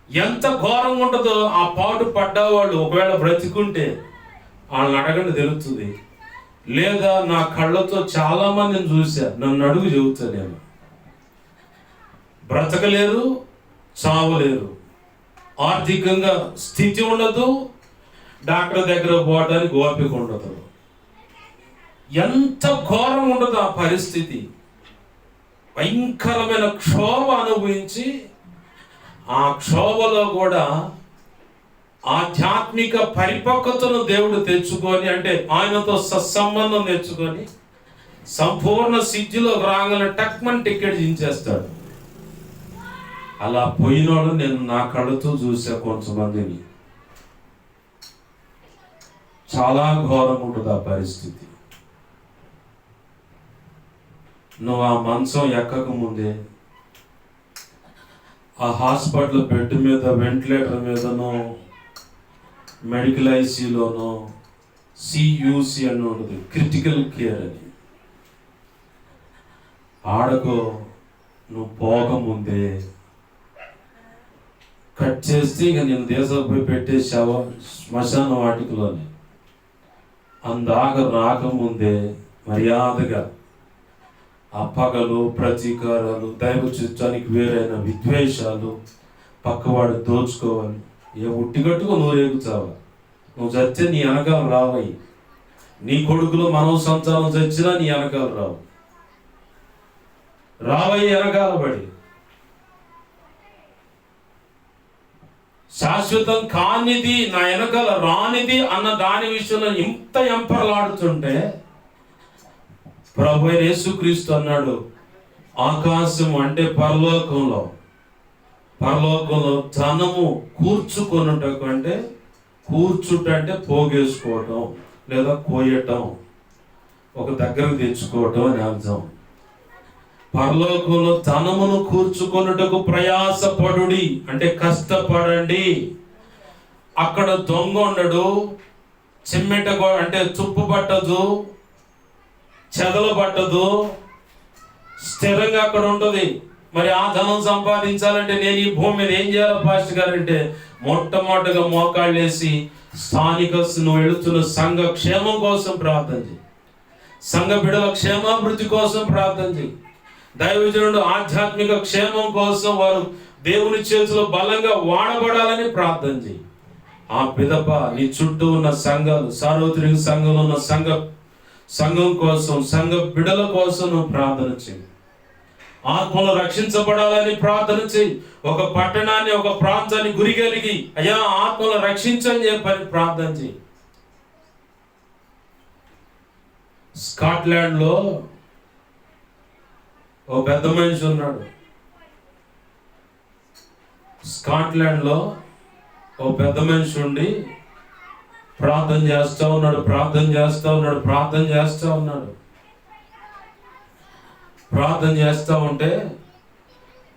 ఎంత ఘోరంగా ఉంటుందో ఆ పాటు పడ్డవాళ్ళు ఒకవేళ బ్రతికుంటే వాళ్ళని అడగండి, తెలుస్తుంది. లేదా నా కళ్ళతో చాలా మందిని చూసా, నన్ను అడుగు చెబుతా నేను. బ్రతకలేరు, చావలేరు, ఆర్థికంగా స్థితి ఉండదు, డాక్టర్ దగ్గర పోవడానికి ఓపిక ఉండదు. ఎంత ఘోరం ఉండదు ఆ పరిస్థితి. భయంకరమైన క్షోభ అనుభవించి ఆ క్షోభలో కూడా ఆధ్యాత్మిక పరిపక్వతను దేవుడు తెచ్చుకొని, అంటే ఆయనతో సత్సంబంధం తెచ్చుకొని సంపూర్ణ సిద్ధిలో రాగానే టక్మన్ టికెట్ దించేస్తాడు. అలా పోయినోడు నేను నా కళ్ళతో చూసా కొంతమందిని. చాలా ఘోరంగా ఉంటుంది ఆ పరిస్థితి. నువ్వు ఆ మంచం ఎక్కక ముందే ఆ హాస్పిటల్ బెడ్ మీద, వెంటిలేటర్ మీదనో, మెడికల్ ఐసీలోనో సియూసి అని ఉంటుంది, క్రిటికల్ కేర్ అని. ఆడకు నువ్వు పోకముందే కట్ చేస్తే ఇక నేను దేశంపై పెట్టేసావా శ్మశాన వాటికలోనే. అందాక రాకముందే మర్యాదగా ఆ పగలు, ప్రతీకారాలు, దైవ చిత్తానికి వేరైన విద్వేషాలు, పక్కవాడు దోచుకోవాలి. ఏ ఉట్టిగట్టుకు నువ్వు రేగుతావా? నువ్వు చస్తే నీ వెనకాల రావయి. నీ కొడుకులు మనవ సంతానం చచ్చినా నీ వెనకాల రావయ్యి వెనకాల పడి. శాశ్వతం కానిది, నా వెనకాల రానిది అన్న దాని విషయంలో ఇంత ఎంపరలాడుతుంటే ప్రభు యేసుక్రీస్తు అన్నాడు, ఆకాశం అంటే పరలోకంలో ధనము కూర్చుకొనుటకు, అంటే కూర్చుట అంటే పోగేసుకోవటం లేదా కోయటం, ఒక దగ్గరకు తెచ్చుకోవటం అని అర్థం. పరలోకంలో ధనమును కూర్చుకొనుటకు ప్రయాసపడుడి అంటే కష్టపడండి. అక్కడ దొంగ ఉండడు, చిమ్మెట అంటే తుప్పు పట్టదు, చెదలు పట్టదు, స్థిరంగా అక్కడ ఉంటుంది. మరి ఆ ధనం సంపాదించాలంటే నేను ఈ భూమి మీద ఏం చేయాలి పాస్టర్ గారు అంటే, మొట్టమొదటిగా మోకాళ్ళు వేసి స్థానిక నువ్వు వెళుతున్న సంఘ క్షేమం కోసం ప్రార్థన చేయి, సంఘ బిడ్డల క్షేమాభివృద్ధి కోసం ప్రార్థన చేయి, దైవజనుడు ఆధ్యాత్మిక క్షేమం కోసం వారు దేవుని చేతిలో బలంగా వాడబడాలని ప్రార్థన చేయి. ఆ పిదప నీ చుట్టూ ఉన్న సంఘాలు, సార్వత్రిక సంఘంలో ఉన్న సంఘం కోసం, సంఘ బిడ్డల కోసం నువ్వు ప్రార్థన చేయి. ఆత్మలు రక్షించబడాలని ప్రార్థన చేయి. ఒక పట్టణాన్ని, ఒక ప్రాంతాన్ని గురిగలిగి అయ్యా ఆత్మలు రక్షించని చెప్పని ప్రార్థన చేయి. స్కాట్లాండ్ లో ఓ పెద్ద మనిషి ఉన్నాడు. స్కాట్లాండ్ లో ఓ పెద్ద మనిషి ఉండి ప్రార్థన చేస్తా ఉన్నాడు. ప్రార్థన చేస్తా ఉంటే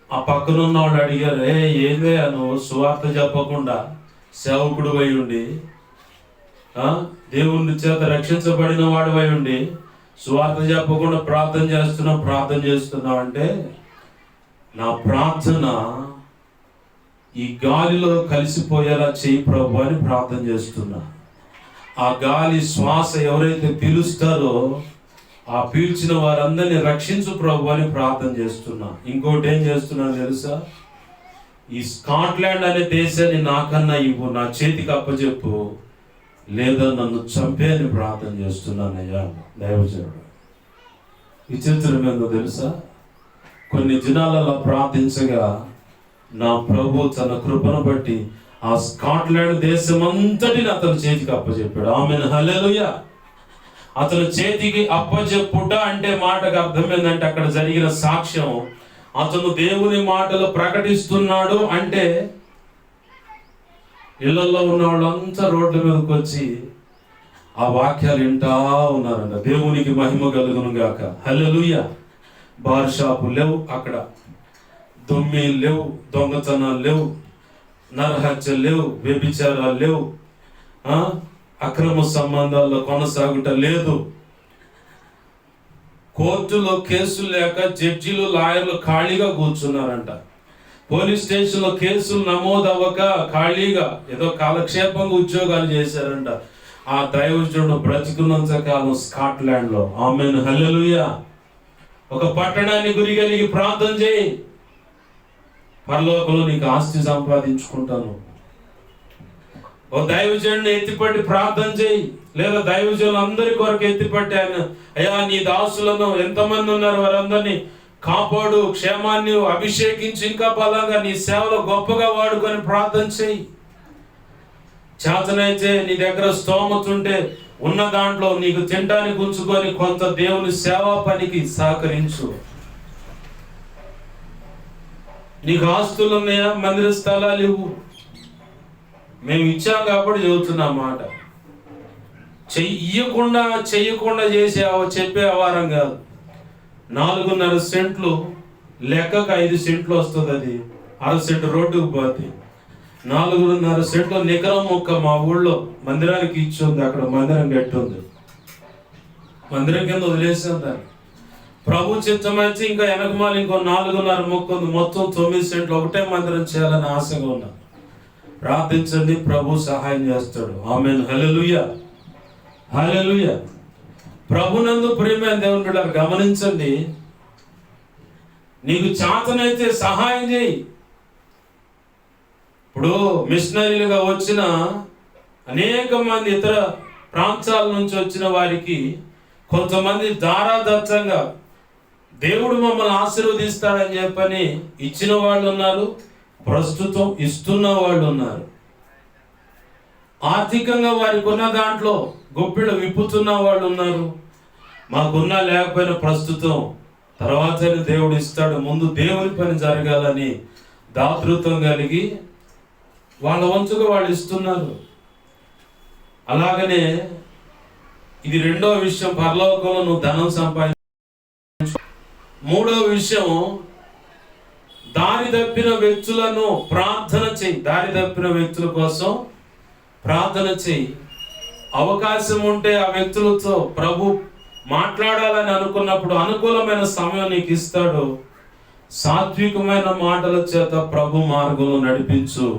ఆ పక్కనున్న వాళ్ళు అడిగారు, ఏందే నువ్వు సువార్త చెప్పకుండా సేవకుడు అయి ఉండి, దేవుని చేత రక్షించబడిన వాడు అయి ఉండి సువార్త చెప్పకుండా ప్రార్థన చేస్తున్నావు అంటే, నా ప్రార్థన ఈ గాలిలో కలిసిపోయేలా చేయి ప్రభు అని ప్రార్థన చేస్తున్నా. ఆ గాలి శ్వాస ఎవరైతే పీలుస్తారో ఆ పీల్చిన వారందరినీ రక్షించు ప్రభు అని ప్రార్థన చేస్తున్నా. ఇంకోటి ఏం చేస్తున్నాను తెలుసా? ఈ స్కాట్లాండ్ అనే దేశాన్ని నాకన్నా ఇవ్వు, నా చేతికి అప్పచెప్పు, లేదా నన్ను చంపే అని ప్రార్థన చేస్తున్నానయ్యా దైవజనుడు. విచిత్రం ఏందో తెలుసా? కొన్ని దినాలలో ప్రార్థించగా నా ప్రభు తన కృపను బట్టి ఆ స్కాట్లాండ్ దేశం అంతటిని అతని చేతికి అప్పచెప్పాడు. ఆమేన్, హల్లెలూయా. అతను చేతికి అప్పచెప్పుట అంటే మాటకు అర్థం ఏంటంటే, అక్కడ జరిగిన సాక్ష్యం, అతను దేవుని మాటలు ప్రకటిస్తున్నాడు అంటే ఇళ్లలో ఉన్న వాళ్ళంతా రోడ్ల మీదకి వచ్చి ఆ వాక్యాలు వింటా ఉన్నారంట. దేవునికి మహిమ కలుగును గాక, హల్లెలూయా. బార్ షాపు లేవు, అక్కడ దొమ్మీలు లేవు, దొంగతనాలు లేవు, నరహత్యలు లేవు, వ్యభిచారాలు లేవు, అక్రమ సంబంధాల్లో కొనసాగుట లేదు. కోర్టులో కేసులు లేక జడ్జిలు, లాయర్లు ఖాళీగా కూర్చున్నారంట. పోలీస్ స్టేషన్లో కేసులు నమోదు అవ్వక ఖాళీగా ఏదో కాలక్షేపంగా ఉద్యోగాలు చేశారంట. ఆ దైవజనుడు బ్రతికున్నంత కాలం స్కాట్లాండ్ లో, ఆమేన్, హల్లెలూయా, ఒక పట్టణాన్ని గురిగలిగి ప్రార్థన చేయి. పరలోకంలో నీకు ఆస్తి సంపాదించుకుంటాను. ఓ దైవజనుడిని ఎత్తిపట్టి ప్రార్థన చేయి, లేదా దైవజనులు అందరి కొరకు ఎత్తిపట్టి ఆయన, అయ్యా నీ దాసులను ఎంతమంది ఉన్నారు వారందరినీ కాపాడు, క్షేమాన్ని అభిషేకించి ఇంకా బలంగా నీ సేవలో గొప్పగా వాడుకొని ప్రార్థన చేయి. చేతనైతే నీ దగ్గర స్తోమత ఉంటే ఉన్న దాంట్లో నీకు తినడానికి ఉంచుకొని కొంత దేవుని సేవా పనికి సహకరించు. నీకు ఆస్తులు ఉన్నాయా? మందిర స్థలాలు ఇవ్వు. మేము ఇచ్చాం కాబట్టి చెబుతున్నా మాట. చెయ్యకుండా చెప్పే వ్యవహారం కాదు. 4.5 సెంట్లు లెక్కకు 5 సెంట్లు వస్తుంది. అది 1/2 సెంటు రోడ్డుకు పోతే 4.5 సెంట్లు నికరం మొక్క మా ఊళ్ళో మందిరానికి ఇచ్చింది. అక్కడ మందిరం కట్టింది. మందిరం కింద వదిలేసాం దాన్ని. ప్రభు చిత్తమైతే ఇంకా వెనకమాలి ఇంకో 4.5 మొక్క ఉంది. మొత్తం 9 సెంట్లు ఒకటే మందిరం చేయాలని ఆశగా ఉన్నాను. ప్రార్థించండి, ప్రభు సహాయం చేస్తాడు. ఆమేన్. హల్లెలూయా, హల్లెలూయా. ప్రభునందు ప్రియమైన దేవుని బిడ్డలారా, గమనించండి. నీకు చేతనైతే సహాయం చేయి. ఇప్పుడు మిషనరీలుగా వచ్చిన అనేక మంది ఇతర ప్రాంతాల నుంచి వచ్చిన వారికి కొంతమంది దారాదత్తంగా దేవుడు మమ్మల్ని ఆశీర్వదిస్తాడని చెప్పని ఇచ్చిన వాళ్ళు ఉన్నారు, ప్రస్తుతం ఇస్తున్న వాళ్ళు ఉన్నారు. ఆర్థికంగా వారికి ఉన్న దాంట్లో గొప్పిళ్ళు విప్పుతున్న వాళ్ళు ఉన్నారు. మాకున్నా లేకపోయినా ప్రస్తుతం తర్వాత దేవుడు ఇస్తాడు, ముందు దేవుని పని జరగాలని దాతృత్వం కలిగి వాళ్ళ వంతుగా వాళ్ళు ఇస్తున్నారు. అలాగనే ఇది రెండో విషయం, పరలోకంలో నువ్వు ధనం సంపాదించు. మూడో విషయం, దారి తప్పిన వ్యక్తులను ప్రార్థన చేయి. దారి తప్పిన వ్యక్తుల కోసం ప్రార్థన చేయి. అవకాశం ఉంటే ఆ వ్యక్తులతో ప్రభు మాట్లాడాలని అనుకున్నప్పుడు అనుకూలమైన సమయం నీకు ఇస్తాడు. సాత్వికమైన మాటల చేత ప్రభు మార్గంలో నడిపించు.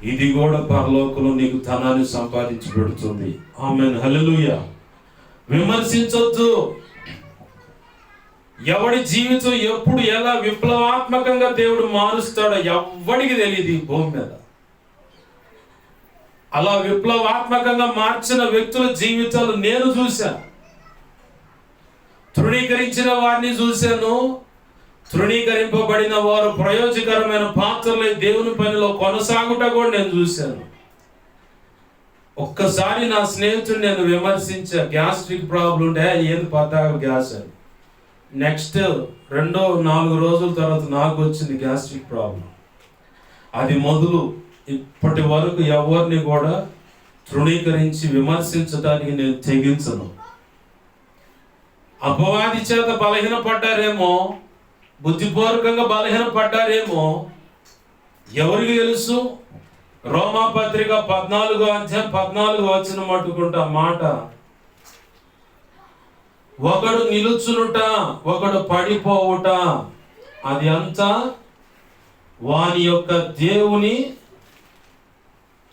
ఇది కూడా పరలోకంలో నీకు ధనాన్ని సంపాదించి పెడుతుంది. ఆమేన్. హల్లెలూయా. విమర్శించొద్దు. ఎవడి జీవితం ఎప్పుడు ఎలా విప్లవాత్మకంగా దేవుడు మారుస్తాడో ఎవ్వడికి తెలియదు ఈ భూమి మీద. అలా విప్లవాత్మకంగా మార్చిన వ్యక్తుల జీవితాలు నేను చూశాను. తృణీకరించిన వారిని చూశాను. తృణీకరింపబడిన వారు ప్రయోజకరమైన పాత్రలై దేవుని పనిలో కొనసాగుట కూడా నేను చూశాను. ఒక్కసారి నా స్నేహితుడు నేను విమర్శించా. గ్యాస్ట్రిక్ ప్రాబ్లం ఉంటే ఏంది పద్దాక గ్యాస్ అని. నెక్స్ట్ 2-4 రోజుల తర్వాత నాకు వచ్చింది గ్యాస్ట్రిక్ ప్రాబ్లం. అది మొదలు ఇప్పటి వరకు ఎవరిని కూడా తృణీకరించి విమర్శించడానికి నేను తెగించను. అపవాది చేత బలహీనపడ్డారేమో, బుద్ధిపూర్వకంగా బలహీనపడ్డారేమో, ఎవరికి తెలుసు. రోమాపత్రిక 14 మట్టుకుంటా మాట, ఒకడు నిలుచునుట ఒకడు పడిపోవుట అది అంతా వాని యొక్క దేవుని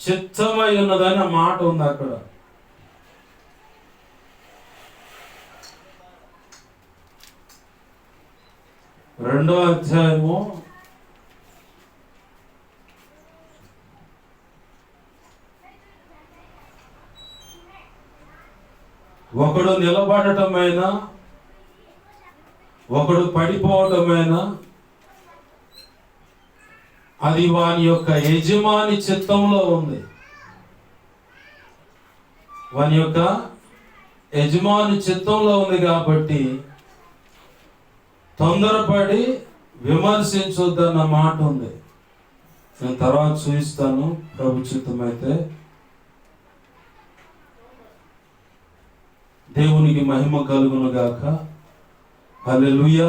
చిత్తమై ఉన్నదని మాట ఉంది అక్కడ. రెండో అధ్యాయము 1 నిలబడటమైనా ఒకడు పడిపోవటమైనా అది వాని యొక్క యజమాని చిత్తంలో ఉంది. వాని యొక్క యజమాని చిత్తంలో ఉంది కాబట్టి తొందరపడి విమర్శించొద్దన్న మాట ఉంది. నేను తర్వాత చూపిస్తాను ప్రభు చిత్తమైతే. దేవునికి మహిమ కలుగును గాక. హల్లెలూయా.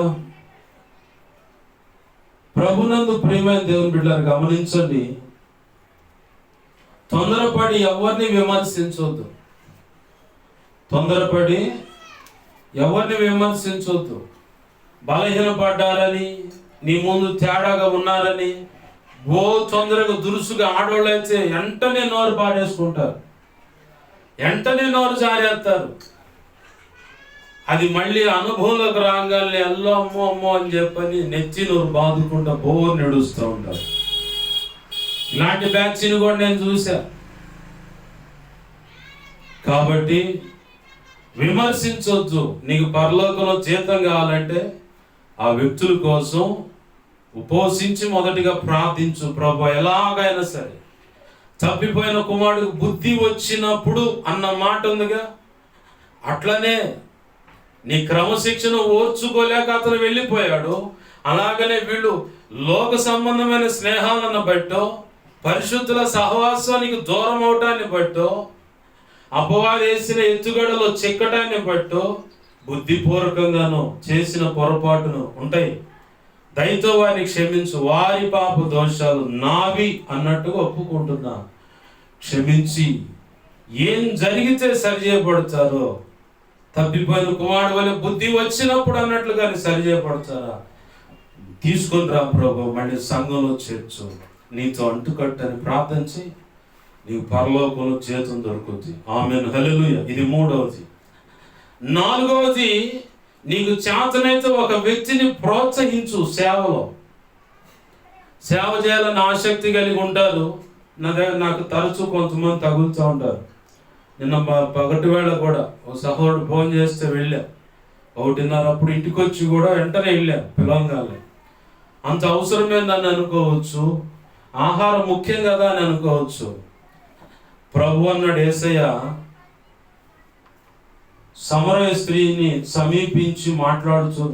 ప్రభునందు ప్రియమైన దేవుని బిడ్డలారా, గమనించండి. తొందరపడి ఎవరిని విమర్శించొద్దు. తొందరపడి ఎవరిని విమర్శించొద్దు. బలహీనపడ్డారని, నీ ముందు తేడాగా ఉన్నారని తొందరగా దురుసుగా ఆడవాళ్ళు అయితే వెంటనే నోరు పారేసుకుంటారు, వెంటనే నోరు జారేస్తారు. అది మళ్ళీ అనుభవంలోకి రాగానే అల్లో అమ్మో అమ్మో అని చెప్పని నెచ్చి నోరు బాదుకుంటా బోర్ నడుస్తూ ఉంటారు. ఇలాంటి బ్యాచ్ని కూడా నేను చూసా. కాబట్టి విమర్శించొద్దు. నీకు పరలోకంలో జీతం కావాలంటే ఆ వ్యక్తుల కోసం ఉపవసించి మొదటిగా ప్రార్థించు. ప్రభు ఎలాగైనా సరే తప్పిపోయిన కుమారుడికి బుద్ధి వచ్చినప్పుడు అన్న మాట ఉందిగా, అట్లనే నీ క్రమశిక్షణ ఓర్చుకోలేక అతను వెళ్ళిపోయాడు. అలాగనే వీళ్ళు లోక సంబంధమైన స్నేహాలను బట్టో, పరిశుద్ధుల సహవాసానికి దూరం అవటాన్ని బట్టో, అపవాది వేసిన ఎత్తుగడలో చిక్కటాన్ని బట్టో బుద్ధిపూర్వకంగాను చేసిన పొరపాటును ఉంటాయి. దయతో వారిని క్షమించు, వారి పాప దోషాలు నావి అన్నట్టుగా ఒప్పుకుంటున్నా. క్షమించి ఏం జరిగితే సరిచేయబడతారో, తప్పిపోయిన కుమారుడు వల్ల బుద్ధి వచ్చినప్పుడు అన్నట్లుగానే సరిచేయబడతారా, తీసుకొని రా ప్రభు, మళ్ళీ సంఘంలో చేర్చు, నీతో అంటుకట్టని ప్రార్థన చేయి, నీకు పరలోకంలో జీతం దొరుకుతుంది. ఆమేన్, హల్లెలూయా. ఇది మూడవది. నాలుగవది, నీకు చేతనైతే ఒక వ్యక్తిని ప్రోత్సహించు. సేవలో సేవ చేయాలని ఆసక్తి కలిగి ఉంటారు. నాకు తరచూ కొంతమంది తగులుతూ ఉంటారు. నిన్న పగటి వేళ కూడా ఒక సహోదరుడు ఫోన్ చేస్తే వెళ్ళా. 1:30 అప్పుడు ఇంటికి వచ్చి కూడా వెంటనే వెళ్ళా, పిలవంగానే. అంత అవసరమేందని అనుకోవచ్చు, ఆహారం ముఖ్యం కదా అని అనుకోవచ్చు. ప్రభు అన్నాడు, యేసయ్య సమరయ స్త్రీని సమీపించి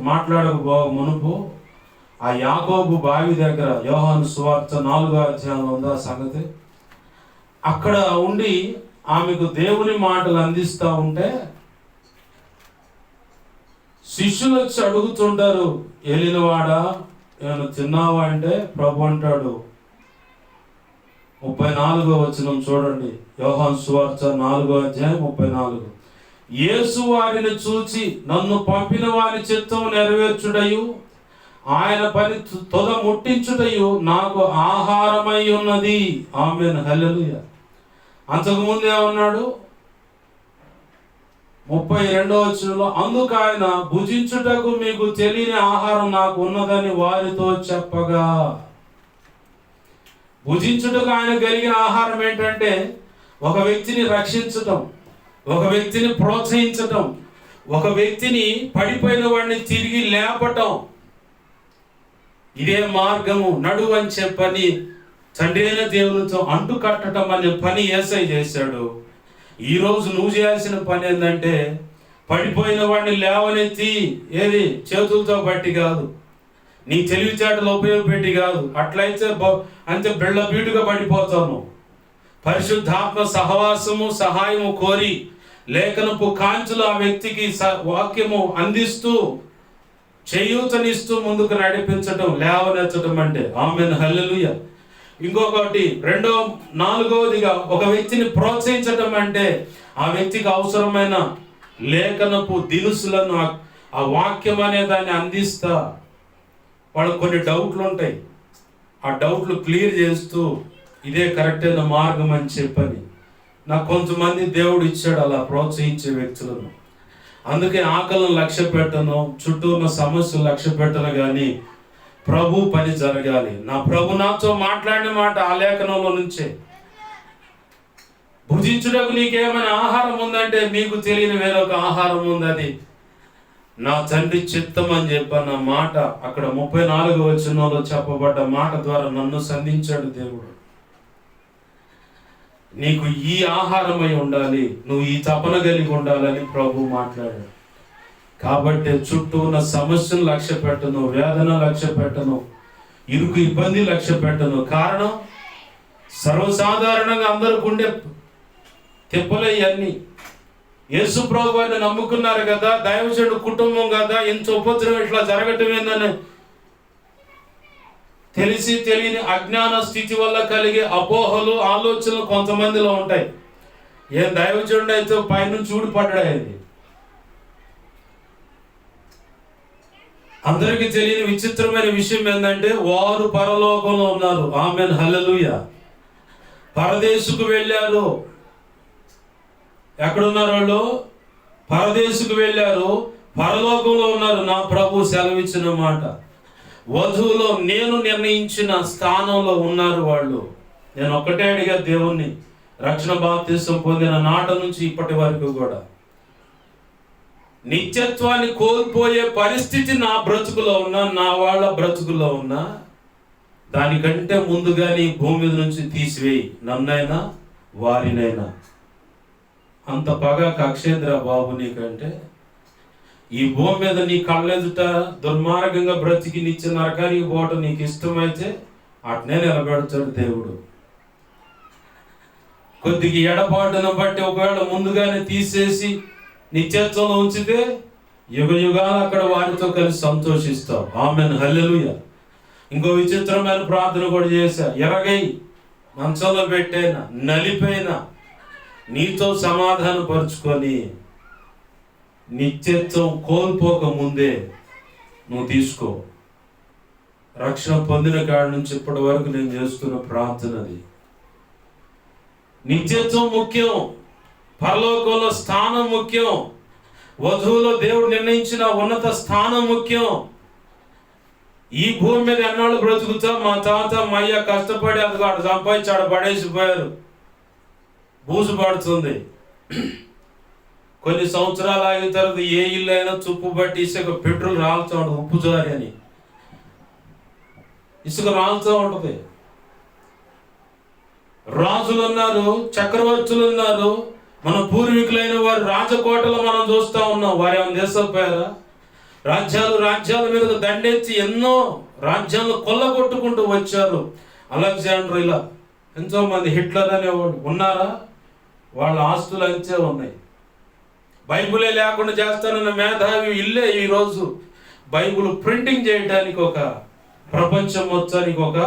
మాట్లాడక మునుపు ఆ యాకోబు బావి దగ్గర, యోహాను సువార్త 4వ అధ్యాయం ఉందా సంగతి, అక్కడ ఉండి ఆమెకు దేవుని మాటలు అందిస్తూ ఉంటే శిష్యులు వచ్చి అడుగుతుంటారు, ఏలినవాడా ఏమైనా తిన్నావా అంటే ప్రభు అంటాడు, 34వ వచనం చూడండి, యోహాను సువార్త 4వ అధ్యాయం 34. యేసు వారిని చూచి, నన్ను పంపిన వారి చిత్తం నెరవేర్చుటయు ఆయన పని తొద ముట్టించుటయు నాకు ఆహారమై ఉన్నది. ఆమేన్, హల్లెలూయా. అంతకుముందు ఏమన్నాడు? 32వ వచనంలో, అందుకు ఆయన భుజించుటకు మీకు తెలియని ఆహారం నాకు ఉన్నదని వారితో చెప్పగా. భుజించుటకు ఆయన కలిగిన ఆహారం ఏంటంటే ఒక వ్యక్తిని రక్షించటం, ఒక వ్యక్తిని ప్రోత్సహించటం, ఒక వ్యక్తిని పడిపోయిన వాడిని తిరిగి లేపటం. ఇదే మార్గము, నడువు అని చెప్పని తండ్రి అయిన దేవునితో అంటు కట్టడం అనే పని యేసయ్య చేశాడు. ఈరోజు నువ్వు చేయాల్సిన పని ఏంటంటే పడిపోయిన వాడిని లేవనెత్తి, ఏది చేతులతో బట్టి కాదు, నీ తెలివితేటలు ఉపయోగపెట్టి కాదు. అట్లయితే అంతే బెళ్ళబీటుగా పడిపోతాను. పరిశుద్ధాత్మ సహవాసము సహాయము కోరి లేఖనపు కాంచులు ఆ వ్యక్తికి వాక్యము అందిస్తూ చేయూతనిస్తూ ముందుకు నడిపించటం, లేవనెత్తడం అంటే. ఆమేన్, హల్లెలూయా. ఇంకొకటి 4వదిగా ఒక వ్యక్తిని ప్రోత్సహించటం అంటే ఆ వ్యక్తికి అవసరమైన లేఖనపు దినుసులను, ఆ వాక్యం అనే దాన్ని అందిస్తా. వాళ్ళకు కొన్ని డౌట్లు ఉంటాయి, ఆ డౌట్లు క్లియర్ చేస్తూ ఇదే కరెక్ట్ అయిన మార్గం అని చెప్పని నాకు కొంతమంది దేవుడు ఇచ్చాడు అలా ప్రోత్సహించే వ్యక్తులను. అందుకే ఆకలిని లక్ష్య పెట్టను, చుట్టూ ఉన్న సమస్యలు లక్ష్య పెట్టను, కానీ ప్రభు పని జరగాలి. నా ప్రభు నాతో మాట్లాడిన మాట ఆ లేఖనంలో నుంచే. భుజించుటకు నీకేమైనా ఆహారం ఉందంటే మీకు తెలియని వేరొక ఆహారం ఉంది, అది నా తండ్రి చిత్తం అని చెప్పన్న మాట అక్కడ 34వ వచనంలో చెప్పబడ్డ మాట ద్వారా నన్ను సంధించాడు దేవుడు. నీకు ఈ ఆహారమై ఉండాలి, నువ్వు ఈ తపన కలిగి ఉండాలని ప్రభు మాట్లాడాడు. కాబట్టి చుట్టూ ఉన్న సమస్యను లక్ష్య పెట్టను, వేదన లక్ష్య పెట్టను, ఇరుకు ఇబ్బంది లక్ష్య పెట్టను. కారణం సర్వసాధారణంగా అందరికి ఉండే తిప్పలే ఇవన్నీ. యేసు ప్రభు వారిని నమ్ముకున్నారు కదా, దైవజనుడు కుటుంబం కదా, ఇంత ఉపద్రవం ఇట్లా జరగటం ఏందని తెలిసి తెలియని అజ్ఞాన స్థితి వల్ల కలిగే అపోహలు, ఆలోచనలు కొంతమందిలో ఉంటాయి. ఏ దైవజనుడు అయితే పైనుంచి ఊడిపడ్డాడు. అందరికీ తెలియని విచిత్రమైన విషయం ఏంటంటే వారు పరలోకంలో ఉన్నారు. ఆమేన్, హల్లెలూయా. పరదేశుకు వెళ్ళారు. ఎక్కడున్నారు వాళ్ళు? పరదేశుకు వెళ్ళారు, పరలోకంలో ఉన్నారు. నా ప్రభు సెలవిచ్చిన మాట, వధువులో నేను నిర్ణయించిన స్థానంలో ఉన్నారు వాళ్ళు. నేను ఒక్కటే అడిగా దేవుణ్ణి, రక్షణ బాప్తిసం పొందిన నాట నుంచి ఇప్పటి వరకు కూడా నిత్యత్వాన్ని కోల్పోయే పరిస్థితి నా బ్రతుకులో ఉన్నా, నా వాళ్ళ బ్రతుకులో ఉన్నా, దానికంటే ముందుగా నీ భూమి మీద నుంచి తీసివేయి, నన్నైనా వారినైనా. అంత పగ కక్షేంద్ర బాబు నీకంటే ఈ భూమి మీద నీ కళ్ళెదుట దుర్మార్గంగా బ్రతికి నిత్య నరకానికి పోవటం నీకు ఇష్టమైతే అట్నే నిలబెడతాడు దేవుడు. కొద్దిగా ఎడబాటును బట్టి ఒకవేళ ముందుగానే తీసేసి నిత్యత్వంలో ఉంచితే యుగ యుగాలు అక్కడ వారితో కలిసి సంతోషిస్తావు. ఆమెన్, హల్లెలూయా. ఇంకో విచిత్రమైన ప్రార్థన కూడా చేశా. ఎరగై మంచంలో పెట్టైనా నలిపైనా నీతో సమాధానం పరుచుకొని నిత్యత్వం కోల్పోక ముందే నువ్వు తీసుకో. రక్షణ పొందిన కాడి నుంచి ఇప్పటి వరకు నేను చేస్తున్న ప్రార్థనది. నిత్యత్వం ముఖ్యం, పరలోకంలో స్థానం ముఖ్యం, వధువులో దేవుడు నిర్ణయించిన ఉన్నత స్థానం ముఖ్యం. ఈ భూమి మీద ఎన్నాళ్ళు బ్రతుకుతా, మా తాత మా అయ్య కష్టపడి అది అటు సంపాదించి ఆడ పడేసిపోయారు, బూజు పడుతుంది. కొన్ని సంవత్సరాలు ఆగిన తర్వాత ఏ ఇల్లు అయినా తుప్పు పట్టి ఇసుక పెట్రోల్ రాలుతూ ఉంటుంది, ఉప్పు జారి అని ఇసుక రాలుతూ ఉంటుంది. రాజులు ఉన్నారు, చక్రవర్తులు ఉన్నారు, మన పూర్వీకులైన వారు రాజకోటలో మనం చూస్తూ ఉన్నాం. వారు ఏమైనా దేశపోయారా? రాజ్యాల మీద దండెత్తి ఎన్నో రాజ్యాలను కొల్లగొట్టుకుంటూ వచ్చారు. అలెగ్జాండర్, ఇలా ఎంతో మంది, హిట్లర్ అనేవాడు ఉన్నారా? వాళ్ళ ఆస్తులు అంతే ఉన్నాయి. బైబులే లేకుండా చేస్తానన్న మేధావి ఇల్లే ఈరోజు బైబుల్ ప్రింటింగ్ చేయడానికి ఒక ప్రపంచం మొత్తానికి ఒక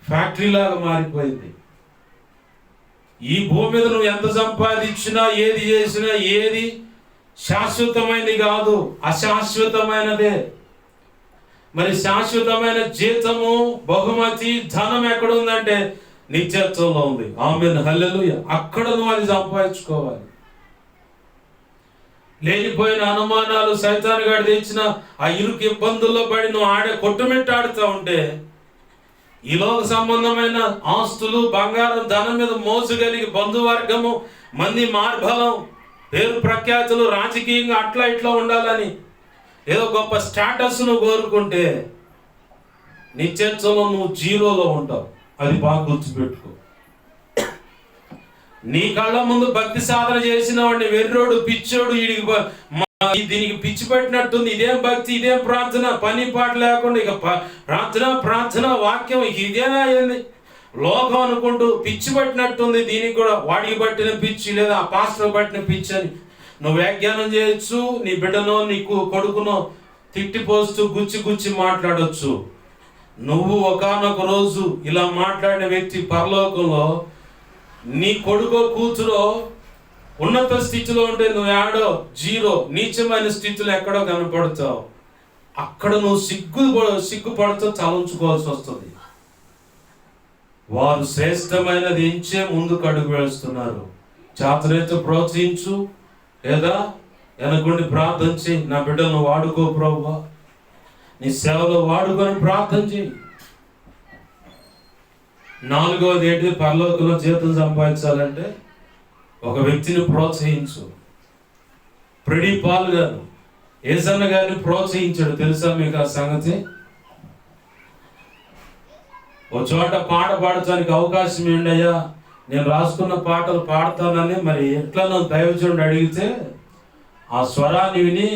ఫ్యాక్టరీ లాగా మారిపోయింది. ఈ భూమి మీద నువ్వు ఎంత సంపాదించినా, ఏది చేసినా, ఏది శాశ్వతమైనది కాదు, అశాశ్వతమైనదే. మరి శాశ్వతమైన జీతము, బహుమతి, ధనం ఎక్కడ ఉందంటే నిత్యత్వంలో ఉంది. ఆమేన్, హల్లెలూయా. అక్కడ నువ్వు అది సంపాదించుకోవాలి. లేనిపోయిన అనుమానాలు సైతాను గాడి తెచ్చిన ఆ ఇరుకు ఇబ్బందుల్లో పడి నువ్వు కొట్టుమిట్టాడుతూ ఉంటే ఈ లోక సంబంధమైన ఆస్తులు, బంగారం, ధనం మీద మోసగలిగి బంధువర్గము, మంది మార్బలం, పేరు ప్రఖ్యాతులు, రాజకీయంగా అట్లా ఇట్లా ఉండాలని ఏదో గొప్ప స్టేటస్ నువ్వు కోరుకుంటే నిత్యత్వంలో నువ్వు జీరోలో ఉంటావు. అది బాగా గుర్తుపెట్టుకో. నీ కళ్ళ ముందు భక్తి సాధన చేసిన వాడిని వెర్రోడు, పిచ్చోడు, దీనికి పిచ్చి పెట్టినట్టుంది, ఇదేం భక్తి, ఇదేం ప్రార్థన, పని పాట లేకుండా ఇక ప్రార్థన వాక్యం ఇదేనా అయింది లోకం అనుకుంటూ పిచ్చి పట్టినట్టుంది. దీనికి కూడా వాడికి పట్టిన పిచ్చి లేదా ఆ పాస్టర్ పట్టిన పిచ్చి అని నువ్వు వ్యాఖ్యానం చేయొచ్చు. నీ బిడ్డనో నీకు కొడుకునో తిట్టిపోస్తూ గుచ్చి మాట్లాడొచ్చు. నువ్వు ఒకానొక రోజు ఇలా మాట్లాడిన వ్యక్తి పరలోకంలో నీ కొడుకో కూతురో ఉన్నత స్థితిలో ఉంటే నువ్వు ఆడో జీరో నీచమైన స్థితిలో ఎక్కడో కనపడతావు. అక్కడ నువ్వు సిగ్గుపడుతూ తలంచుకోవాల్సి వస్తుంది. వారు శ్రేష్టమైనది ఎంచే ముందుకు అడుగు వేస్తున్నారు. చేతనైతే ప్రోత్సహించు, లేదా వెనకుండి ప్రార్థన చేయి. నా బిడ్డలను వాడుకో ప్రభువా, నీ సేవలో వాడుకొని ప్రార్థన చేయి. నాలుగవది ఏంటి? పరలోకంలో జీతం సంపాదించాలంటే ఒక వ్యక్తిని ప్రోత్సహించు. ప్రెడీ పాల్ గారు యేసన్న గారిని ప్రోత్సహించాడు. తెలుసా మీకు ఆ సంగతి? ఓ చోట పాట పాడటానికి అవకాశం ఏంటయ్యా, నేను రాసుకున్న పాటలు పాడతానని మరి ఎట్లా దైవజనుడు అడిగితే ఆ స్వరాన్ని విని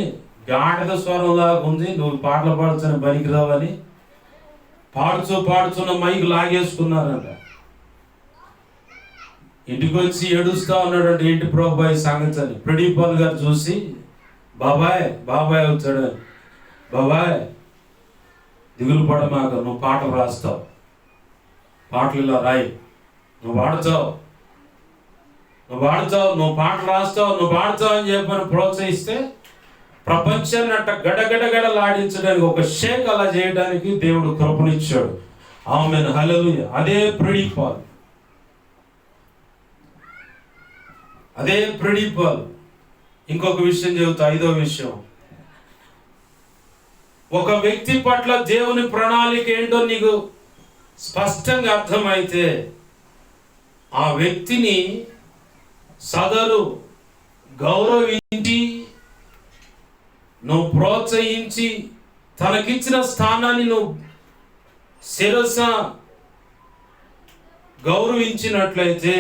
గాడిద స్వరంలాగా ఉంది, నువ్వు పాటలు పాడుతాను పనికిరావని పాడుతున్న మైకు లాగేసుకున్నారంట. ఇంటికి వచ్చి ఏడుస్తా ఉన్నాడంటే ఏంటి ప్రభు ఈ సంగతి అని ప్రదీపాల్ గారు చూసి బాబాయ్ అవుతాడు. బాబాయ్ దిగులు పడమాక, నువ్వు పాటలు రాస్తావు, పాటలు ఇలా రాయి, నువ్వు పాటలు రాస్తావు, నువ్వు పాడతావు అని చెప్పని ప్రోత్సహిస్తే ప్రపంచాన్ని అట్ట గడగడలాడించడానికి ఒక షేక్ అలా చేయడానికి దేవుడు కృపనిచ్చాడు. ఆమేన్, హల్లెలూయా. అదే ప్రెడిపాల్. ఇంకొక విషయం చెబుతా, ఐదో విషయం. ఒక వ్యక్తి పట్ల దేవుని ప్రణాళిక ఏంటో నీకు స్పష్టంగా అర్థమైతే ఆ వ్యక్తిని సదరు గౌరవించి నువ్వు ప్రోత్సహించి తనకిచ్చిన స్థానాన్ని నువ్వు శిరస గౌరవించినట్లయితే,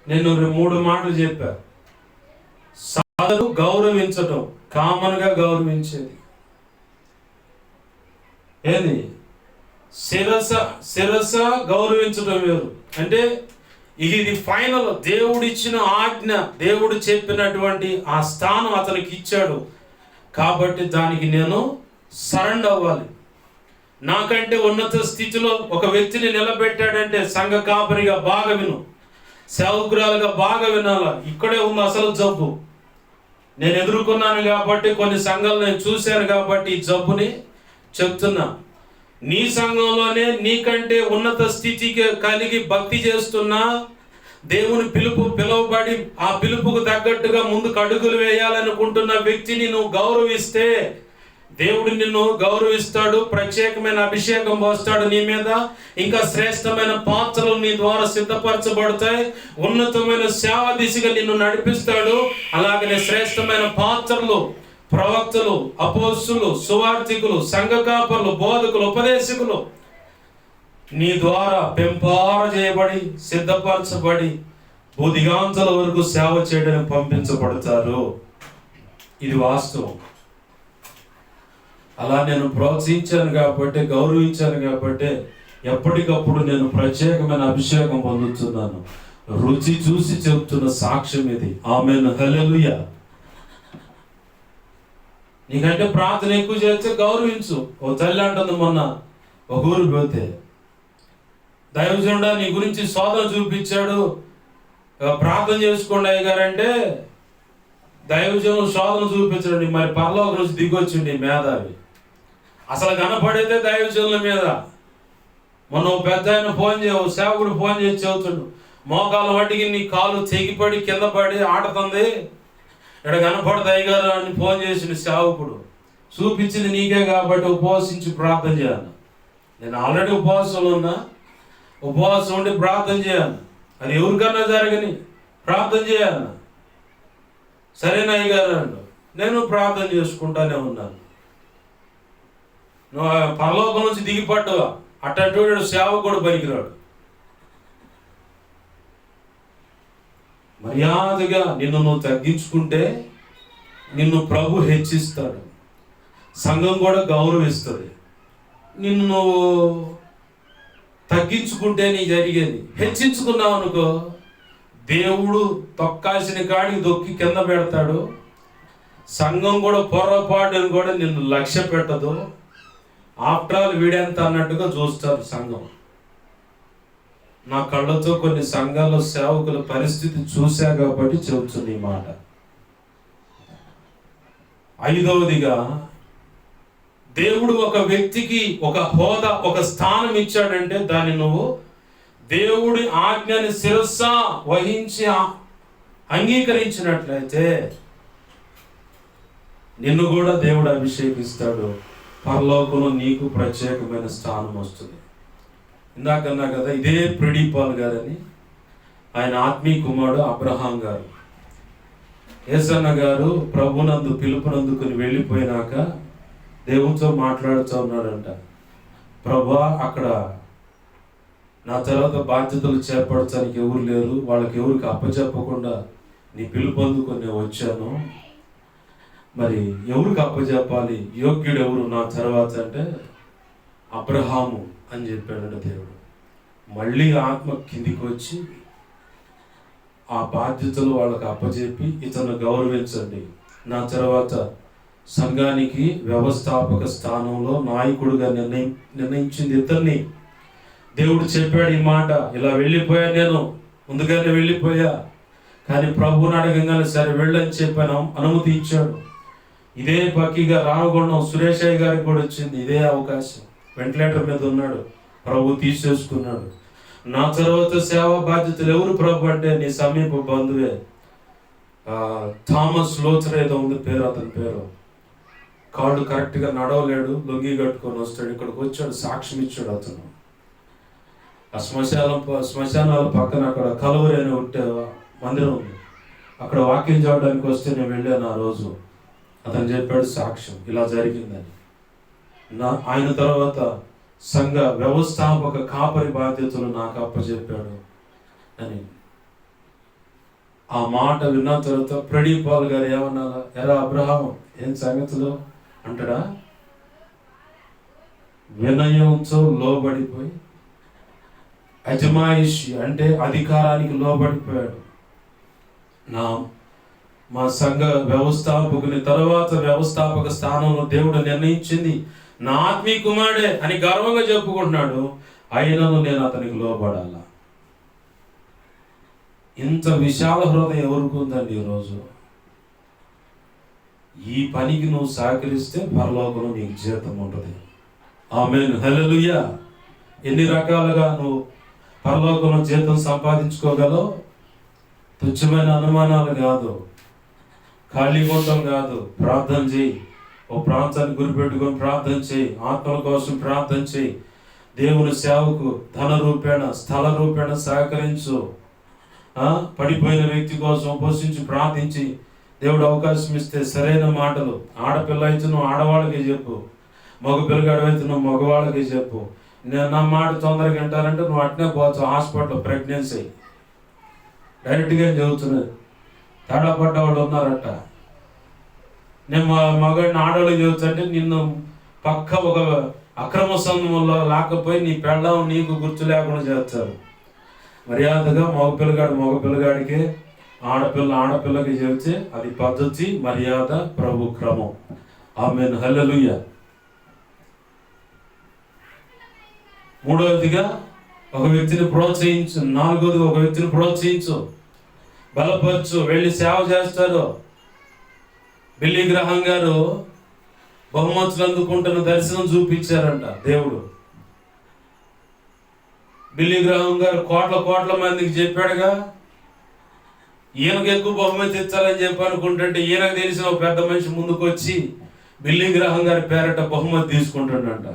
నేను 3 మాటలు చెప్పా. సదరు గౌరవించటం, కామన్గా గౌరవించేది ఏది? శిరస గౌరవించటం వేరు, అంటే ఇది ఫైనల్. దేవుడిచ్చిన ఆజ్ఞ, దేవుడు చెప్పినటువంటి ఆ స్థానం అతనికి ఇచ్చాడు కాబట్టి దానికి నేను సరెండర్ అవ్వాలి. నాకంటే ఉన్నత స్థితిలో ఒక వ్యక్తిని నిలబెట్టాడంటే సంఘ కాపరిగా బాగా విను, సేవకురాలుగా బాగా వినాల. ఇక్కడే ఉంది అసలు జబ్బు. నేను ఎదుర్కొన్నాను కాబట్టి, కొన్ని సంఘాలు నేను చూశాను కాబట్టి ఈ జబ్బుని చెప్తున్నా. నీ సంఘంలోనే నీకంటే ఉన్నత స్థితికి కలిగి భక్తి చేస్తున్నా, దేవుని పిలువబడి ఆ పిలుపుకు తగ్గట్టుగా ముందుకు అడుగులు వేయాలనుకుంటున్న వ్యక్తిని నువ్వు గౌరవిస్తే దేవుడు నిన్ను గౌరవిస్తాడు. ప్రత్యేకమైన అభిషేకం పోస్తాడు నీ మీద. ఇంకా శ్రేష్టమైన పాత్రలు నీ ద్వారా సిద్ధపరచబడతాయి. ఉన్నతమైన సేవ దిశగా నిన్ను నడిపిస్తాడు. అలాగనే శ్రేష్టమైన పాత్రలు, ప్రవక్తలు, అపోస్తులు, సువార్థికులు, సంఘ కాపరులు, బోధకులు, ఉపదేశకులు నీ ద్వారా పెంపార చేయబడి సిద్ధపరచబడి బుధిగాంతల వరకు సేవ చేయడానికి పంపించబడతారు. ఇది వాస్తవం. అలా నేను ప్రోత్సహించాను కాబట్టి, గౌరవించాను కాబట్టి ఎప్పటికప్పుడు నేను ప్రత్యేకమైన అభిషేకం పొందుతున్నాను. రుచి చూసి చెప్తున్న సాక్ష్యం ఇది. ఆమేన్, హల్లెలూయా. నీకంటే ప్రార్థన ఎక్కువ చేస్తే గౌరవించు. ఓ తల్లి అంటుంది, మొన్న ఒక ఊరు పోతే, దైవజనుడా నీ గురించి శోధన చూపించాడు, ప్రార్థన చేసుకోండి అయ్యగారంటే, దైవజనుడు శోధన చూపించండి, మరి పరలోకం నుంచి దిగొచ్చిండి మేధావి. అసలు కనపడేదే దైవజనుల మీద. మొన్న పెద్ద ఆయన సేవకుడు ఫోన్ చేసి చెబుతుండు, మోకాలు వాటికి నీ కాలు తెగిపడి కింద పడి ఆడుతుంది, ఇక్కడ కనపడదు అయ్యగారు అని ఫోన్ చేసిన సేవకుడు. చూపించింది నీకే కాబట్టి ఉపవాసించి ప్రార్థన చేయాలి. నేను ఆల్రెడీ ఉపవాసంలో ఉన్నా, ఉపవాసం ఉండి ప్రార్థన చేయాలి. అది ఎవరికన్నా జరగని ప్రార్థన చేయాలి. సరేనా అయ్యగారు అండు, నేను ప్రార్థన చేసుకుంటానే ఉన్నాను. నువ్వు పరలోకం నుంచి దిగిపడ్డావా? అట్టంటి సేవకుడు పనికిరాడు. మర్యాదగా నిన్ను నువ్వు తగ్గించుకుంటే నిన్ను ప్రభు హెచ్చిస్తాడు, సంఘం కూడా గౌరవిస్తుంది. నిన్ను నువ్వు తగ్గించుకుంటే నీ జరిగేది. హెచ్చించుకున్నావు అనుకో, దేవుడు తొక్కాల్సిన కాడికి దొక్కి కింద పెడతాడు. సంఘం కూడా పొరపాటుని కూడా నిన్ను లక్ష్య పెట్టదు. ఆఫ్టర్ ఆల్ వీడెంత అన్నట్టుగా చూస్తారు సంఘం. నా కళ్ళతో కొన్ని సంఘాల్లో సేవకుల పరిస్థితి చూశా కాబట్టి చెబుతుంది ఈ మాట. ఐదవదిగా, దేవుడు ఒక వ్యక్తికి ఒక హోదా, ఒక స్థానం ఇచ్చాడంటే దాన్ని నువ్వు దేవుడి ఆజ్ఞని శిరస్సా వహించి అంగీకరించినట్లయితే నిన్ను కూడా దేవుడు అభిషేకిస్తాడు. పరలోకంలో నీకు ప్రత్యేకమైన స్థానం వస్తుంది. ఇందాకన్నా కదా, ఇదే ప్రెడిపాల్ గారని, ఆయన ఆత్మీయ కుమారుడు అబ్రహాం గారు. యేసన్న గారు ప్రభునందు పిలుపునందుకుని వెళ్ళిపోయినాక దేవునితో మాట్లాడుతూ ఉన్నాడంట. ప్రభా, అక్కడ నా తర్వాత బాధ్యతలు చేపడటానికి ఎవరు లేరు, వాళ్ళకి ఎవరికి అప్పచెప్పకుండా నీ పిలుపొందుకొని నేను వచ్చాను. మరి ఎవరికి అప్పచెప్పాలి, యోగ్యుడు ఎవరు నా తర్వాత అంటే అబ్రహాము అని చెప్పాడంట దేవుడు. మళ్ళీ ఆత్మ కిందికి వచ్చి ఆ బాధ్యతలు వాళ్ళకి అప్పచెప్పి, ఇతను గౌరవించండి, నా తర్వాత సంఘానికి వ్యవస్థాపక స్థానంలో నాయకుడిగా నిర్ణయించింది ఇతన్ని. దేవుడు చెప్పాడు ఈ మాట. ఇలా వెళ్ళిపోయా, నేను ముందుగానే వెళ్ళిపోయా, కానీ ప్రభువుని అడగంగానే సరే వెళ్ళని చెప్పాను, అనుమతి ఇచ్చాడు. ఇదే పక్కగా రామగుండం సురేషయ్య గారికి కూడా వచ్చింది ఇదే అవకాశం. వెంటిలేటర్ మీద ఉన్నాడు, ప్రభు తీసేసుకున్నాడు. నా తర్వాత సేవా బాధ్యతలు ఎవరు ప్రభు అంటే నీ సమీప బంధువే, థామస్ లోథర్ ఏదో ఉంది పేరు, అతని పేరు. కాళ్ళు కరెక్ట్గా నడవలేడు, లొంగి కట్టుకొని వస్తాడు. ఇక్కడికి వచ్చాడు, సాక్ష్యం ఇచ్చాడు అతను. ఆ శ్మశానాల పక్కన అక్కడ కలువరి అని ఉంటే మందిరం ఉంది, అక్కడ వాక్యం చేయడానికి వస్తే నేను వెళ్ళాను ఆ రోజు. అతను చెప్పాడు సాక్ష్యం, ఇలా జరిగిందని. ఆయన తర్వాత సంఘ వ్యవస్థాపక కాపరి బాధ్యతలు నాకు అప్పచెప్పాడు అని. ఆ మాట విన్న తర్వాత ప్రెడిపాల్ గారు ఏమన్నారా, ఎరా అబ్రహాం ఏం సంగతులు అంటాడా? వినయంతో లోబడిపోయి అజమాయిషి అంటే అధికారానికి లోబడిపోయాడు. మా సంఘ వ్యవస్థాపకుని తర్వాత వ్యవస్థాపక స్థానంలో దేవుడు నిర్ణయించింది నా ఆత్మీయ కుమారుడే అని గర్వంగా చెప్పుకుంటున్నాడు. అయినను నేను అతనికి లోబడాల. ఇంత విశాల హృదయం ఎవరికి ఉందండి ఈరోజు? ఈ పనికి నువ్వు సహకరిస్తే పరలోకంలో నీకు జీతం ఉంటుంది. ఆమేన్, హల్లెలూయా. ఎన్ని రకాలుగా నువ్వు పరలోకంలో జీతం సంపాదించుకోగలవు? తుచ్చమైన అనుమానాలు కాదు, ఖాళీ ఉండటం కాదు. ప్రార్థన చేయి, ఓ ప్రాంతాన్ని గురిపెట్టుకొని ప్రార్థన చేయి, ఆత్మల కోసం ప్రార్థన చేయి, దేవుని సేవకు ధన రూపేణ స్థల రూపేణ సహకరించు. పడిపోయిన వ్యక్తి కోసం ఉపసించి ప్రార్థించి దేవుడు అవకాశం ఇస్తే సరైన మాటలు, ఆడపిల్ల అయితే నువ్వు ఆడవాళ్ళకి చెప్పు, మగ పిల్లగాడు అయితే నువ్వు మగవాళ్ళకి చెప్పు. నేను నా మాట తొందరగా వింటారంటే నువ్వు అట్నే పోవచ్చు హాస్పిటల్ ప్రెగ్నెన్సీ. డైరెక్ట్గా చెబుతున్నది. తేడా పడ్డ వాళ్ళు ఉన్నారట. నేను మగవాడిని ఆడవాళ్ళకి చెబుతుంటే నిన్ను పక్క ఒక అక్రమ సంబంధంలో లేకపోయి నీ పెళ్ళం నీకు గుర్తు లేకుండా చేస్తారు. మర్యాదగా మగ పిల్లగాడికి, ఆడపిల్లకి చెబితే అది పద్ధతి, మర్యాద, ప్రభు క్రమం. ఆమేన్, హల్లెలూయా. మూడవదిగా ఒక వ్యక్తిని ప్రోత్సహించు. నాలుగోదిగా ఒక వ్యక్తిని ప్రోత్సహించు, బలపరచు, వెళ్ళి సేవ చేస్తారు. బిల్లీ గ్రహం గారు బహుమతులు అందుకుంటున్న దర్శనం చూపించారంట దేవుడు. బిల్లీ గ్రహం గారు కోట్ల మందికి చెప్పాడుగా, ఈయనకు ఎక్కువ బహుమతి ఇచ్చాలని చెప్పి అనుకుంటుంటే ఈయనకు తెలిసిన ఒక పెద్ద మనిషి ముందుకు వచ్చి బిల్లీ గ్రహం గారి పేరట బహుమతి తీసుకుంటాడంట.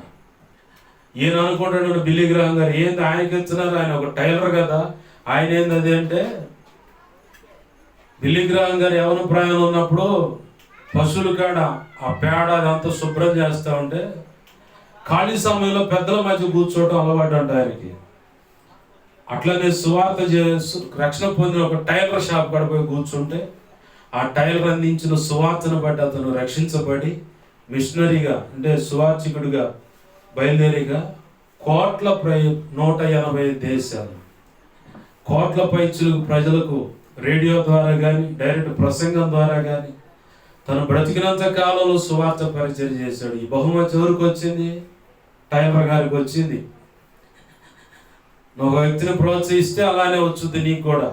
ఈయన అనుకుంటాడు బిల్లీ గ్రహం గారు ఏంది ఆయనకి ఇస్తున్నారు, ఆయన ఒక టైలర్ కదా, ఆయన ఏంది అది అంటే, బిల్లీ గ్రహం గారు యవన ప్రాయంలో ఉన్నప్పుడు పశువుల కాడ ఆ పేడ అదంతా శుభ్రం చేస్తూ ఉంటే ఖాళీ సమయంలో పెద్దల మధ్య కూర్చోవటం అలవాటు అంట ఆయనకి. అట్లనే సువార్త రక్షణ పొందిన ఒక టైలర్ షాప్ కాడ పోయి కూర్చుంటే ఆ టైలర్ అందించిన సువార్తను బట్టి అతను రక్షించబడి మిషనరీగా అంటే సువార్చికుడిగా బయలుదేరిగా 180 దేశాలు, కోట్ల పైచులకు ప్రజలకు రేడియో ద్వారా కానీ డైరెక్ట్ ప్రసంగం ద్వారా కానీ తను బ్రతికినంత కాలంలో సువార్త పరిచయం చేశాడు. ఈ బహుమతి ఎవరికి వచ్చింది? టైలర్ గారికి వచ్చింది. నువ్వు ఒక వ్యక్తిని ప్రోత్సహిస్తే అలానే వచ్చుద్ది నీకు కూడా.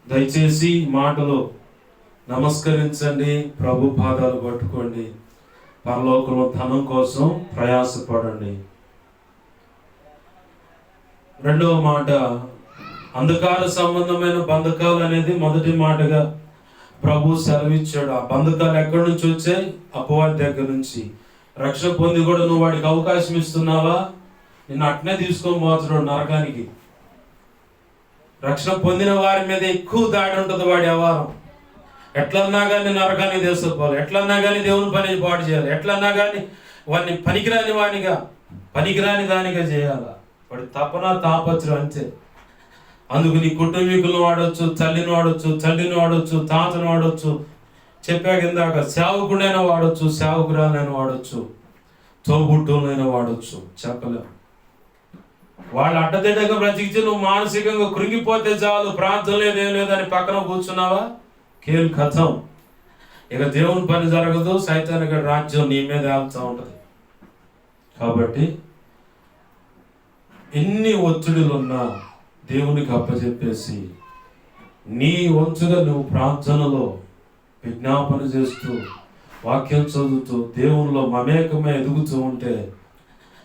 దయచేసి మాటలు నమస్కరించండి, ప్రభు పాదాలు పట్టుకోండి, పరలోకంలో ధనం కోసం ప్రయాసపడండి. రెండవ మాట, అంధకార సంబంధమైన బంధకాలు అనేది మొదటి మాటగా ప్రభు సెలవిచ్చాడు. ఆ బంధకాలు ఎక్కడి నుంచి వచ్చాయి? అపవాది దగ్గర నుంచి. రక్షణ పొంది కూడా నువ్వు వాడికి అవకాశం ఇస్తున్నావా? నిన్ను అట్నే తీసుకొని పోతున్నాడు నరకానికి. రక్షణ పొందిన వారి మీద ఎక్కువ దాడి ఉంటుంది వాడి వ్యవహారం. ఎట్లన్నా కానీ నరకానికి తీసుకుపోవాలి, ఎట్లన్నా కానీ దేవుని పని పాటు చేయాలి, ఎట్లన్నా కానీ వాడిని పనికిరాని దానిగా చేయాలి. వాడి తపన తాపత్రం అంతే. అందుకు నీ కుటుంబీకులను వాడవచ్చు, తల్లిని వాడవచ్చు, తండ్రిని వాడవచ్చు, తాతను వాడవచ్చు, చెప్పాక ఇందాక సేవకుడైనా వాడవచ్చు, సేవకురాలైనా వాడవచ్చు, తోబుట్టులైనా వాడవచ్చు, చెప్పలేము. వాళ్ళు అడ్డదిడ్డగా బ్రతికితే నువ్వు మానసికంగా కృంగిపోతే చాలు, ప్రార్థన లేదేం లేదని పక్కన కూర్చున్నావా, కేల్ కథం. ఇక దేవుని పని జరగదు, సైతానిక రాజ్యం నీ మీద ఆలుతూ ఉంటుంది. కాబట్టి ఎన్ని ఒత్తిడులున్నా దేవునికి అప్పచెప్పేసి నీ వంతుగా నువ్వు ప్రార్థనలో విజ్ఞాపన చేస్తూ వాక్యం చదువుతూ దేవునిలో మమేకమే ఎదుగుతూ ఉంటే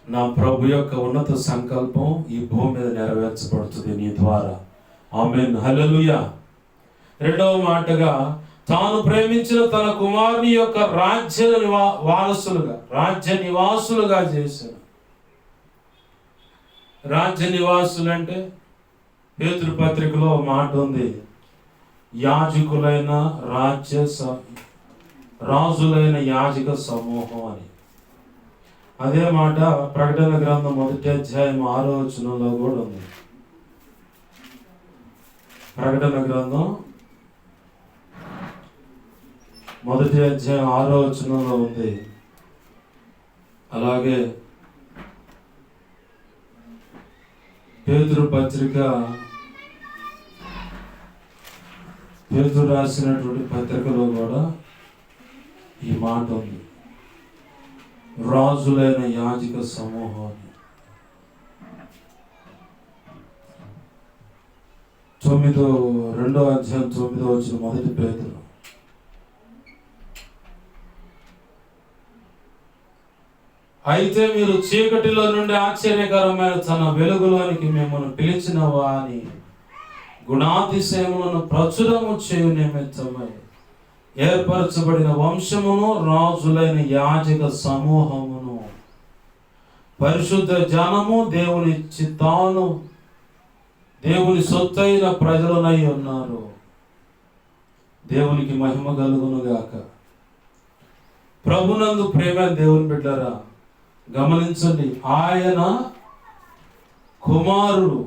నా ప్రభు యొక్క ఉన్నత సంకల్పం ఈ భూమి మీద నెరవేర్చబడుతుంది నీ ద్వారా. ఆమేన్, హల్లెలూయా. రెండవ మాటగా, తాను ప్రేమించిన తన కుమారుని యొక్క రాజ్య నివాసులుగా చేశాను. రాజ్య నివాసులు అంటే పేతురు పత్రికలో మాట ఉంది, యాజకులైన రాజులైన యాజక సమూహం అని. అదే మాట ప్రకటన గ్రంథం 1వ అధ్యాయం 6వ వచనంలో కూడా ఉంది. ప్రకటన గ్రంథం 1వ అధ్యాయం 6వ వచనంలో ఉంది. అలాగే పేతురు పత్రిక, పేతురు రాసినటువంటి పత్రికలో కూడా ఈ మాట ఉంది, రాజులైన యాజక సమూహాన్ని. 2వ అధ్యాయం 9వ వచనం, మొదటి పేతురు. అయితే మీరు చీకటిలో నుండి ఆశ్చర్యకరమైన తన వెలుగులోనికి మిమ్మల్ని పిలిచిన వాని గుణాతిశయములను ప్రచురము చేయు నిమిత్తమై ఏర్పరచబడిన వంశమును, రాజులైన యాజక సమూహమును, పరిశుద్ధ జనము, దేవుని చిత్తాను, దేవుని సొత్తైన ప్రజలనై ఉన్నారు. దేవునికి మహిమ కలుగును గాక. ప్రభునందు ప్రేమ దేవుని బిడ్డలారా, గమనించండి, ఆయన కుమారుడు.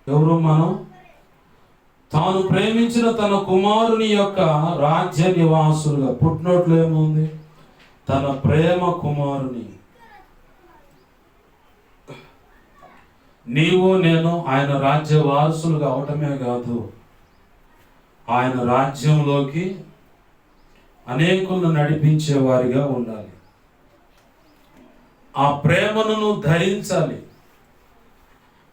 ఎవరు మనం? తాను ప్రేమించిన తన కుమారుని యొక్క రాజ్య నివాసులుగా. పుట్టినట్లు ఏముంది? తన ప్రేమ కుమారుని. నీవు నేను ఆయన రాజ్య వారసులుగా అవటమే కాదు, ఆయన రాజ్యంలోకి అనేకులను నడిపించే వారిగా ఉండాలి. ఆ ప్రేమను నువ్వు ధరించాలి.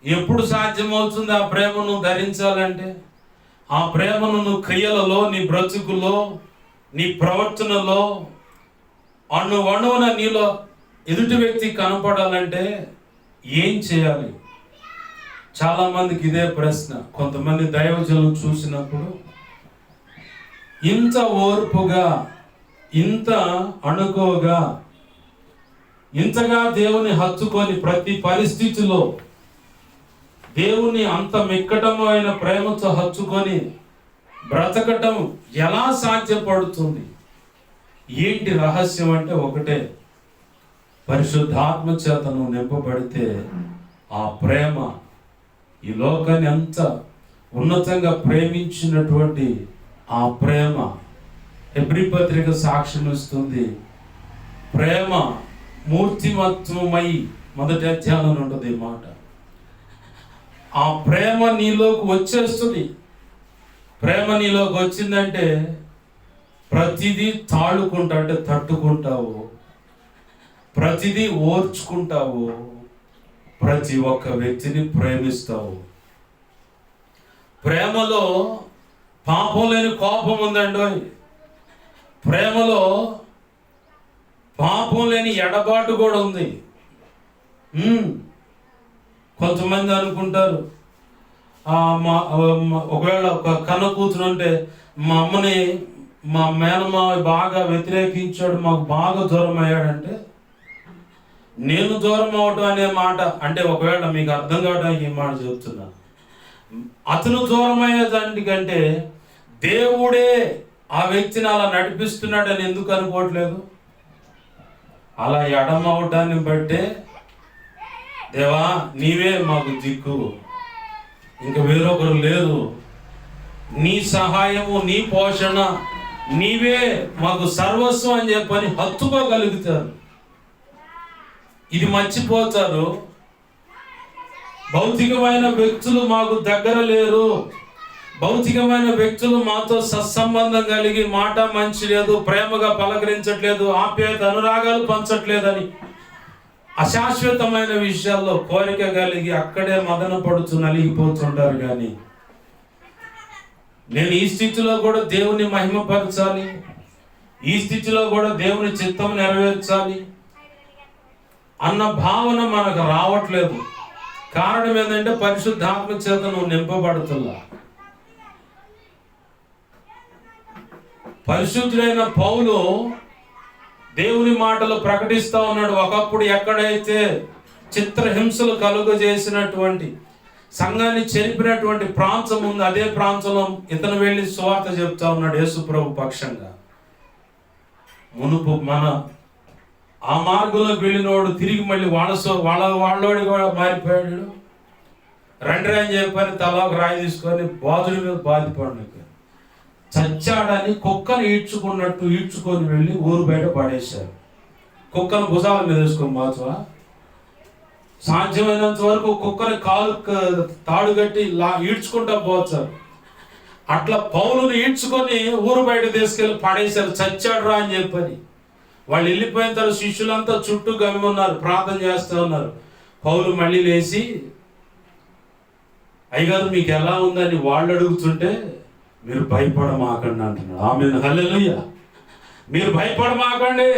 ఎప్పుడు సాధ్యమవుతుంది ఆ ప్రేమను ధరించాలంటే? ఆ ప్రేమను నువ్వు క్రియలలో, నీ బ్రతుకులో, నీ ప్రవర్తనలో, అణువణువున నీలో ఎదుటి వ్యక్తి కనపడాలంటే ఏం చేయాలి? చాలా మందికి ఇదే ప్రశ్న. కొంతమంది దైవజనులను చూసినప్పుడు ఇంత ఓర్పుగా, ఇంత అణుకోగా, ఇంతగా దేవుని హత్తుకొని ప్రతి పరిస్థితిలో దేవుని అంత మిక్కటమైన ప్రేమతో హత్తుకొని బ్రతకటం ఎలా సాధ్యపడుతుంది? ఏంటి రహస్యం అంటే ఒకటే, పరిశుద్ధాత్మ చేత నువ్వు నింపబడితే ఆ ప్రేమ, ఈ లోకాన్ని ఎంత ఉన్నతంగా ప్రేమించినటువంటి ఆ ప్రేమ, హెబ్రీ పత్రిక సాక్ష్యం ఇస్తుంది. ప్రేమ మూర్తిమత్వమై, మొదటి అధ్యాయంలో ఉంటుంది ఈ మాట. ఆ ప్రేమ నీలోకి వచ్చేస్తుంది. ప్రేమ నీలోకి వచ్చిందంటే ప్రతిదీ తాళుకుంటా, అంటే తట్టుకుంటావు, ప్రతిదీ ఓర్చుకుంటావు, ప్రతి ఒక్క వ్యక్తిని ప్రేమిస్తావు. ప్రేమలో పాపం లేని కోపం ఉందండి. ప్రేమలో పాపం లేని ఎడబాటు కూడా ఉంది. కొంతమంది అనుకుంటారు, ఒకవేళ ఒక కన్న కూతురు ఉంటే, మా అమ్మని మా మేనమావ బాగా వ్యతిరేకించాడు, మాకు బాగా దూరం అయ్యాడంటే, నేను దూరం అవటం అనే మాట అంటే, ఒకవేళ మీకు అర్థం కావడానికి ఈ మాట చెప్తున్నా, అతను దూరం అయ్యేదానికంటే దేవుడే ఆ వ్యక్తిని అలా నడిపిస్తున్నాడని ఎందుకు అనుకోవట్లేదు? అలా ఎడమ అవటాన్ని బట్టే, దేవా నీవే మాకు దిక్కు, ఇంక వేరొకరు లేదు, నీ సహాయము, నీ పోషణ, నీవే మాకు సర్వస్వం అని చెప్పని హత్తుకోగలుగుతారు. ఇది మర్చిపోతారు. భౌతికమైన వ్యక్తులు మాకు దగ్గర లేరు, భౌతికమైన వ్యక్తులు మాతో సత్సంబంధం కలిగి మాట మంచి లేదు, ప్రేమగా పలకరించట్లేదు, ఆప్యాయత అనురాగాలు పంచట్లేదని అశాశ్వతమైన విషయాల్లో కోరిక కలిగి అక్కడే మదన పడుతూ నలిగిపోతుంటారు. కానీ నేను ఈ స్థితిలో కూడా దేవుని మహిమపరచాలి, ఈ స్థితిలో కూడా దేవుని చిత్తం నెరవేర్చాలి అన్న భావన మనకు రావట్లేదు. కారణం ఏంటంటే పరిశుద్ధాత్మ చేత నువ్వు నింపబడుతున్నా. పరిశుద్ధుడైన పౌలు దేవుని మాటలు ప్రకటిస్తూ ఉన్నాడు. ఒకప్పుడు ఎక్కడైతే చిత్రహింసలు కలుగజేసినటువంటి, సంఘాన్ని చెరిపినటువంటి ప్రాంతం ఉంది, అదే ప్రాంతంలో ఇతను వెళ్ళి సువార్త చెప్తా ఉన్నాడు యేసు ప్రభు పక్షంగా. మునుపు మన ఆ మార్గంలో వెళ్ళినోడు తిరిగి మళ్ళీ వాళ్ళోడి కూడా మారిపోయాడు. రండి అని చెప్పని తలకు రాయి తీసుకొని బాధుడి మీద బాధిపడి చచ్చాడని కుక్కను ఈడ్చుకున్నట్టు ఈడ్చుకొని వెళ్ళి ఊరు బయట పడేశారు. కుక్కను భుజాల మీద వేసుకొని బాచువా, సాధ్యమైనంత వరకు కుక్కని కాలు తాడు కట్టి ఈడ్చుకుంటా పోతారు. అట్లా పౌలుని ఈడ్చుకొని ఊరు బయట తీసుకెళ్ళి పడేశారు, చచ్చాడు రా అని చెప్పని. వాళ్ళు వెళ్ళిపోయిన తర్వాత శిష్యులంతా చుట్టూ గమ్మి ఉన్నారు, ప్రార్థన చేస్తూ ఉన్నారు. పౌలు మళ్ళీ లేచి, అయ్యగారు మీకు ఎలా ఉందని వాళ్ళు అడుగుతుంటే, మీరు భయపడమాకండి అంటున్నాడు. ఆమేన్, హల్లెలూయా. మీరు భయపడమాకండి,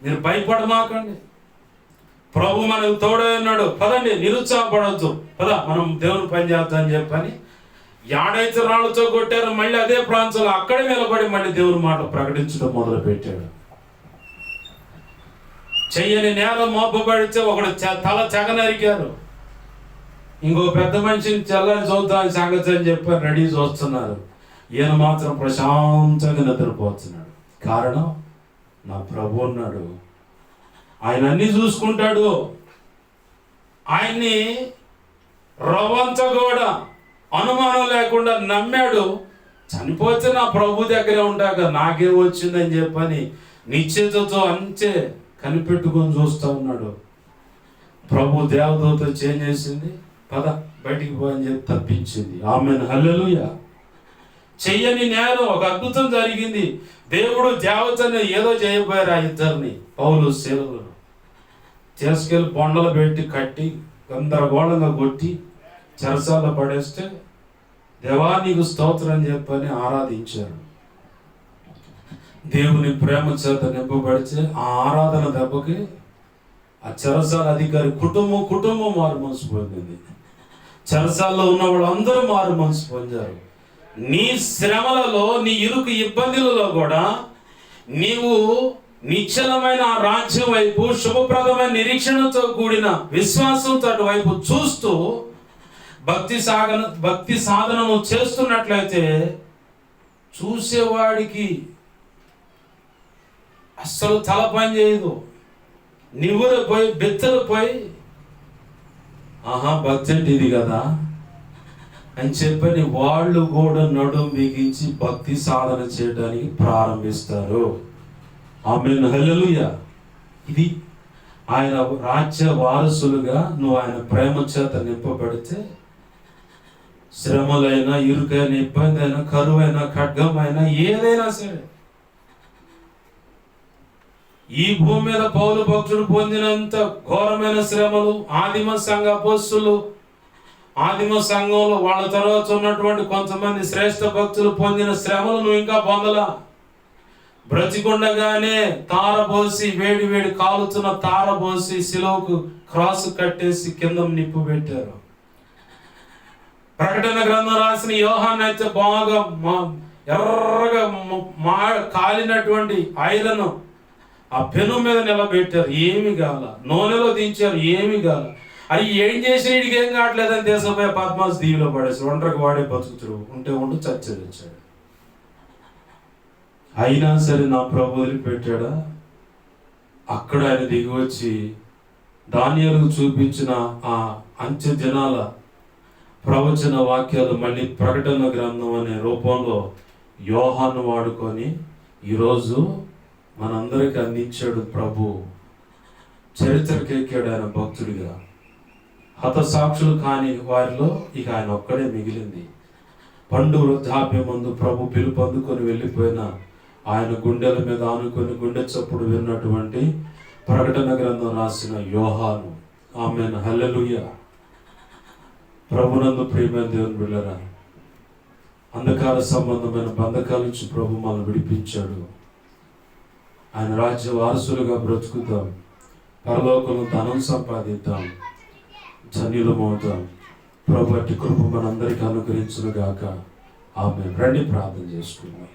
మీరు భయపడమాకండి, ప్రభు మనకు తోడై ఉన్నాడు, పదండి, నిరుత్సాహపడవద్దు, పద మనం దేవుని పని చేద్దాం అని చెప్పని యాడైతే రాళ్ళతో కొట్టారు, మళ్ళీ అదే ప్రాంతంలో అక్కడే నిలబడి మళ్ళీ దేవుని మాట ప్రకటించడం మొదలు పెట్టాడు. చెయ్యని నేరం మోపబడితే ఒకడు తల చెగనరికారు, ఇంకో పెద్ద మనిషిని చల్లని చూద్దాం సంగతి అని చెప్పి రెడీ చూస్తున్నారు. ఈయన మాత్రం ప్రశాంతంగా నిద్రపోతున్నాడు. కారణం, నా ప్రభు ఉన్నాడు, ఆయన అన్ని చూసుకుంటాడు. ఆయన్ని రవంత కూడా అనుమానం లేకుండా నమ్మాడు. చనిపోతే నా ప్రభు దగ్గరే ఉంటాక నాకేం వచ్చిందని చెప్పని నిశ్చేతతో అంతే కనిపెట్టుకొని చూస్తూ ఉన్నాడు. ప్రభు దేవదూత చేంజ్ చేసింది, పద బయటికి పోయని చెప్పి తప్పించింది. ఆమేన్, హల్లెలూయా. చెయ్యని నేరం, ఒక అద్భుతం జరిగింది. దేవుడు దేవతని ఏదో చేయబోయారు ఆ ఇద్దరిని, పౌలు శీలను చేసుకెళ్ళి బొండలు పెట్టి కట్టి గందరగోళంగా కొట్టి చెరసాల్లో పడేస్తే దేవా నీకు స్తోత్రం అని చెప్పని ఆరాధించారు. దేవుని ప్రేమ చేత నింపబడితే ఆ ఆరాధన దెబ్బకి ఆ చెరసాల అధికారి కుటుంబం మారు మనసు పొందింది. చెరసాల్లో ఉన్న వాళ్ళందరూ మారు మనసు పొందారు. నీ శ్రమలలో, నీ ఇరుకు ఇబ్బందులలో కూడా నీవు నిశ్చలమైన ఆ రాజ్యం వైపు, శుభప్రదమైన నిరీక్షణతో కూడిన విశ్వాసంతో అటువైపు చూస్తూ భక్తి సాధనను చేస్తున్నట్లయితే చూసేవాడికి అస్సలు తల పని చేయదు. నివ్వురపోయి బెత్తరపోయి, ఆహా భక్తి అంటే ఇది కదా అని చెప్పని వాళ్ళు కూడా నడుము బిగించి భక్తి సాధన చేయడానికి ప్రారంభిస్తారు. ఆమేన్, హల్లెలూయా. ఇది ఆయన రాజ్య వారసులుగా నువ్వు ఆయన ప్రేమ చేత నింపబడితే శ్రమలైనా, ఇరుకైన, ఇబ్బంది అయినా, కరువైనా, ఖడ్గమైనా, ఏదైనా సరే ఈ భూమి మీద పౌలు భక్తుడు పొందినంత ఘోరమైన శ్రమలు ఆదిమ సంఘ అపోస్తులు, ఆదిమ సంఘంలో వాళ్ళ తర్వాత ఉన్నటువంటి కొంతమంది శ్రేష్ఠ భక్తులు పొందిన శ్రమలు నువ్వు ఇంకా పొందలా. బ్రతికుండగానే తారబోసి, వేడి వేడి కాలుతున్న తారబోసి సిలువకు క్రాస్ కట్టేసి కింద నిప్పు పెట్టారు. ప్రకటన గ్రంథం రాసిన యోహాను అయితే బాగా ఎర్రగా కాలినటువంటి ఐరన్ ఆ పెను మీద నిలబెట్టారు, ఏమి కాల. నూనెలో దించారు, ఏమి కాల. అది ఏం చేసి వీడికి ఏం కావట్లేదని దేశపోయి పద్మాస్ దీవిలో పడేసి ఒంటరికి వాడే బతుకుతుడు ఉంటూ చచ్చేది వచ్చాడు. అయినా సరే నా ప్రభు వదిలిపెట్టాడా? అక్కడ ఆయన దిగి వచ్చి దానియేలుకు చూపించిన ఆ అంచె దినాల ప్రవచన వాక్యాలు మళ్ళీ ప్రకటన గ్రంథం అనే రూపంలో యోహాను వాడుకొని ఈరోజు మనందరికి అందించాడు. ప్రభు చరిత్రకెక్కాడు ఆయన భక్తుడిగా. హతసాక్షులు కాని వారిలో ఇక ఆయన ఒక్కడే మిగిలింది. పండు వృద్ధాప్యం ముందు ప్రభు పిలుపు అందుకొని వెళ్ళిపోయిన ఆయన గుండెల మీద ఆనుకొని గుండె చప్పుడు విన్నటువంటి ప్రకటన గ్రంథం రాసిన యోహాను. ఆమేన్, హల్లెలూయా. ప్రభునందు ప్రియమైన దేవుని బిడ్డలారా, అంధకార సంబంధమైన బంధకాల నుంచి ప్రభు మనల్ని విడిపించాడు. ఆయన రాజ్య వారసులుగా బ్రతుకుతాం, పరలోకంలో ధనం సంపాదిద్దాం, ధన్యులమవుతాం. ప్రభు అట్టి కృప మనందరికీ అనుగ్రహించును గాక. ఆమేన్. రండి ప్రార్థన చేసుకుందాం.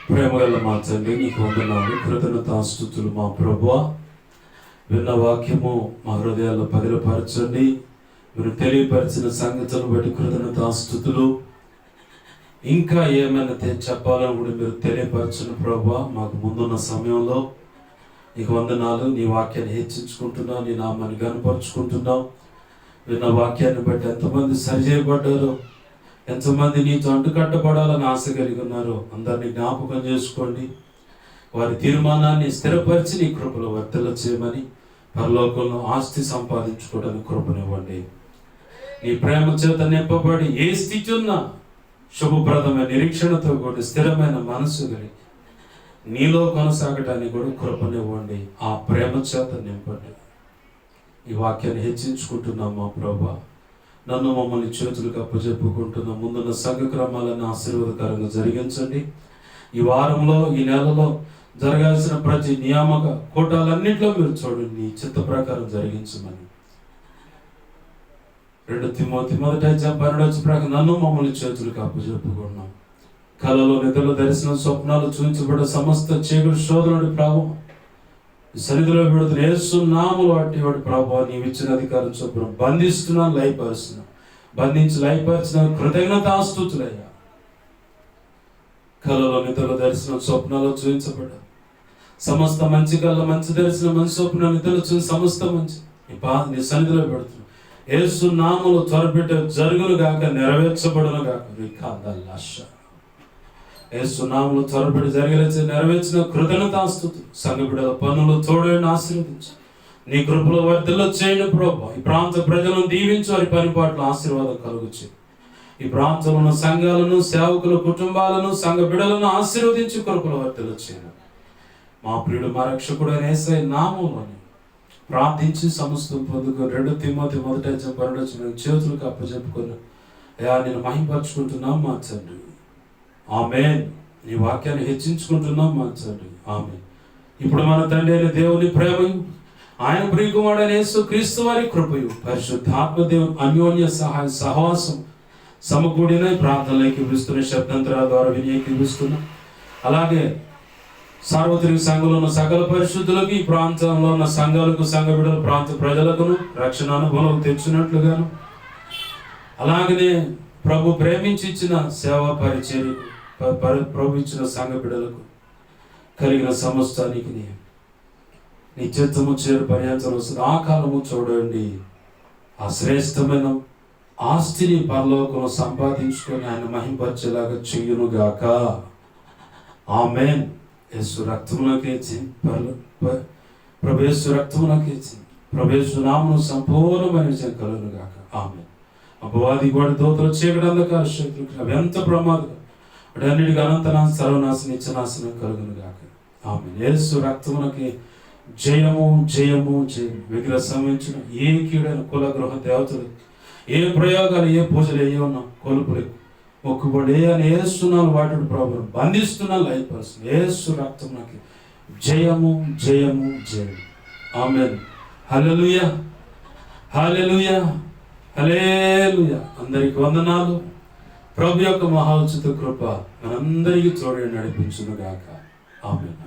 ప్రేమగల మా తండ్రి, నీకు వందనాలు, కృతజ్ఞతాస్తుతులు మా ప్రభువా. విన్న వాక్యము మా హృదయాల్లో పదిలపరచండి. మీరు తెలియపరిచిన సంగతులను బట్టి కృతజ్ఞతాస్తుతులు. ఇంకా ఏమైనా చెప్పాలని కూడా మీరు తెలియపరచను ప్రభువా. మాకు ముందున్న సమయంలో నీకు వందనాలు. నీ వాక్యాన్ని హెచ్చించుకుంటున్నాం, నీ నామాన్ని కనపరుచుకుంటున్నాం. విన్న వాక్యాన్ని బట్టి ఎంతమంది సరిచేయబడ్డారు, ఎంతమంది నీతో అంటుకట్టబడాలని ఆశ కలిగి ఉన్నారు, అందరినీ జ్ఞాపకం చేసుకోండి. వారి తీర్మానాన్ని స్థిరపరిచి నీ కృపలో వర్తల చేయమని, పరలోకంలో ఆస్తి సంపాదించుకోవడానికి కృపనివ్వండి. నీ ప్రేమ చేత నింపబడి ఏ స్థితి ఉన్నా శుభప్రదమైన నిరీక్షణతో కూడా స్థిరమైన మనసు కలిగి నీలో కొనసాగటానికి కూడా కృపనివ్వండి. ఆ ప్రేమ చేత నింపండి. ఈ వాక్యాన్ని హెచ్చించుకుంటున్నాం మా ప్రభా. నన్ను మమ్మల్ని చేతులకు అప్పచెప్పుకుంటున్న ముందున్న సంఘక్రమాలను ఆశీర్వాదకరంగా జరిగించండి. ఈ వారంలో, ఈ నెలలో జరగాల్సిన ప్రతి నియామక కూటాలన్నింటిలో మీరు చూడండి, నీ చిత్త ప్రకారం జరిగించమని. 2 తిమోతి 1:12 ప్రకారం నన్ను మమ్మల్ని చేతులకు అప్పచెప్పుకున్నాం. కలలో, నిద్రలో, దర్శనం, స్వప్నాలు చూపించబడ్డ సమస్త చీకటి శోధనుడి ప్రభావం సన్నిధిలో పెడుతున్న యేసు నామములో అట్టివాడి ప్రభావం నీవు ఇచ్చిన అధికారం చొప్పున బంధిస్తున్నాను, లయపరుస్తున్నాను. బంధించి లయపరిచిన కృతజ్ఞతాస్తుతులయ్యా. కలలో, నిద్రలో, దర్శనం, స్వప్నాలు చూపించబడ్డ సమస్త మంచి కళ్ళ, మంచి దర్శనం, మంచి స్వప్న, నిద్రలో చూసి సమస్త మంచి నీ సన్నిధిలో పెడుతున్నాను. యేసు నామములో త్వరపెట్ట జరుగును గాక, నెరవేర్చబడును గాక. యేసు నామములో త్వరపెట్టి జరిగేలా నెరవేర్చిన కృతజ్ఞతాస్తుతులు. సంఘ బిడ్డల పనులు తోడేని ఆశీర్వదించు. నీ కృపలో వర్ధలో చేయండి ప్రభా. ఈ ప్రాంత ప్రజలను దీవించు, వారి పని పట్ల ఆశీర్వాదం కలుగుచు. ఈ ప్రాంతంలో ఉన్న సంఘాలను, సేవకుల కుటుంబాలను, సంఘ బిడ్డలను ఆశీర్వదించి కృపలో వర్ధలో చేయండి. మా ప్రియుడు మా రక్షకుడైన యేసయ్య నామములోని ప్రార్థించి సమస్తం పొందుకొని 2 తిమోతి 1:12 చేతులకు అప్పచెప్పుకొని అయ్యా నేను మహింపరచుకుంటున్నాం మా తండ్రి. ఆమేన్. ఈ వాక్యాన్ని హెచ్చించుకుంటున్నాం మా తండ్రి. ఆమేన్. ఇప్పుడు మన తండ్రి అయిన దేవుని ప్రేమయు, ఆయన ప్రియకుమారుడైన యేసు క్రీస్తు వారి కృపయు, పరిశుద్ధాత్మ దేవుని అన్యోన్య సహాయ సహవాసం సమకూడిన ప్రార్థనలు ఏకీభవిస్తున్న, శబ్దాంతరాల ద్వారా వినియోగిస్తున్నా. అలాగే సార్వత్రిక సంఘంలో ఉన్న సకల పరిశుద్ధులకు, ఈ ప్రాంతంలో ఉన్న సంఘాలకు, సంఘ బిడ్డల ప్రాంత ప్రజలకును రక్షణ అనుభవం తెచ్చినట్లుగాను, అలాగనే ప్రభు ప్రేమించి ఇచ్చిన సేవా పరిచర్యకు, ప్రభు ఇచ్చిన సంఘ బిడ్డలకు కలిగిన సమస్తానికి నీ చిత్తము చేరు పర్యాంతం వస్తుంది. ఆ కాలము చూడండి, ఆ శ్రేష్టమైన ఆస్తిని పరలోకంలో సంపాదించుకొని ఆయన మహింపరిచేలాగా చెయ్యునుగాక. ఆమేన్. యేసు రక్తమునకేచి ప్రభు యేసు రక్తమునకేచి ప్రభు యేసు నామమును సంపూర్ణమైన విజయం కలుగునుగాక. ఆమేన్. అపవాది వాడి దోతలు, చీకటి, అంధకార శక్తులు అవి ఎంత ప్రమాదం, వాటి అన్నిటికీ అనంతనాశ, సర్వనాశనం, నిత్యనాశనం కలుగునుగాక. ఆమేన్. యేసు రక్తమునకి జయము, జయము, జయము. విగ్రహ సంబంధించిన ఏ కీడైన కుల, గృహ దేవతలు, ఏ ప్రయోగాలు, ఏ పూజలు, ఏ ఉన్న కొలుపులు, మొక్కుబడి అని ఏస్తున్నాను వాటి ప్రాబ్లం బంధిస్తున్నాను, లయపరుస్తున్నాను. యేసు రక్తమునకి జయము, జయము, జయము. ఆమేన్. హల్లెలూయా, హల్లెలూయా, హల్లెలూయా. అందరికి వందనాలు. ప్రభు యొక్క మహోచిత కృప మనందరికీ తోడే నడిపించును గాక. ఆమేన్.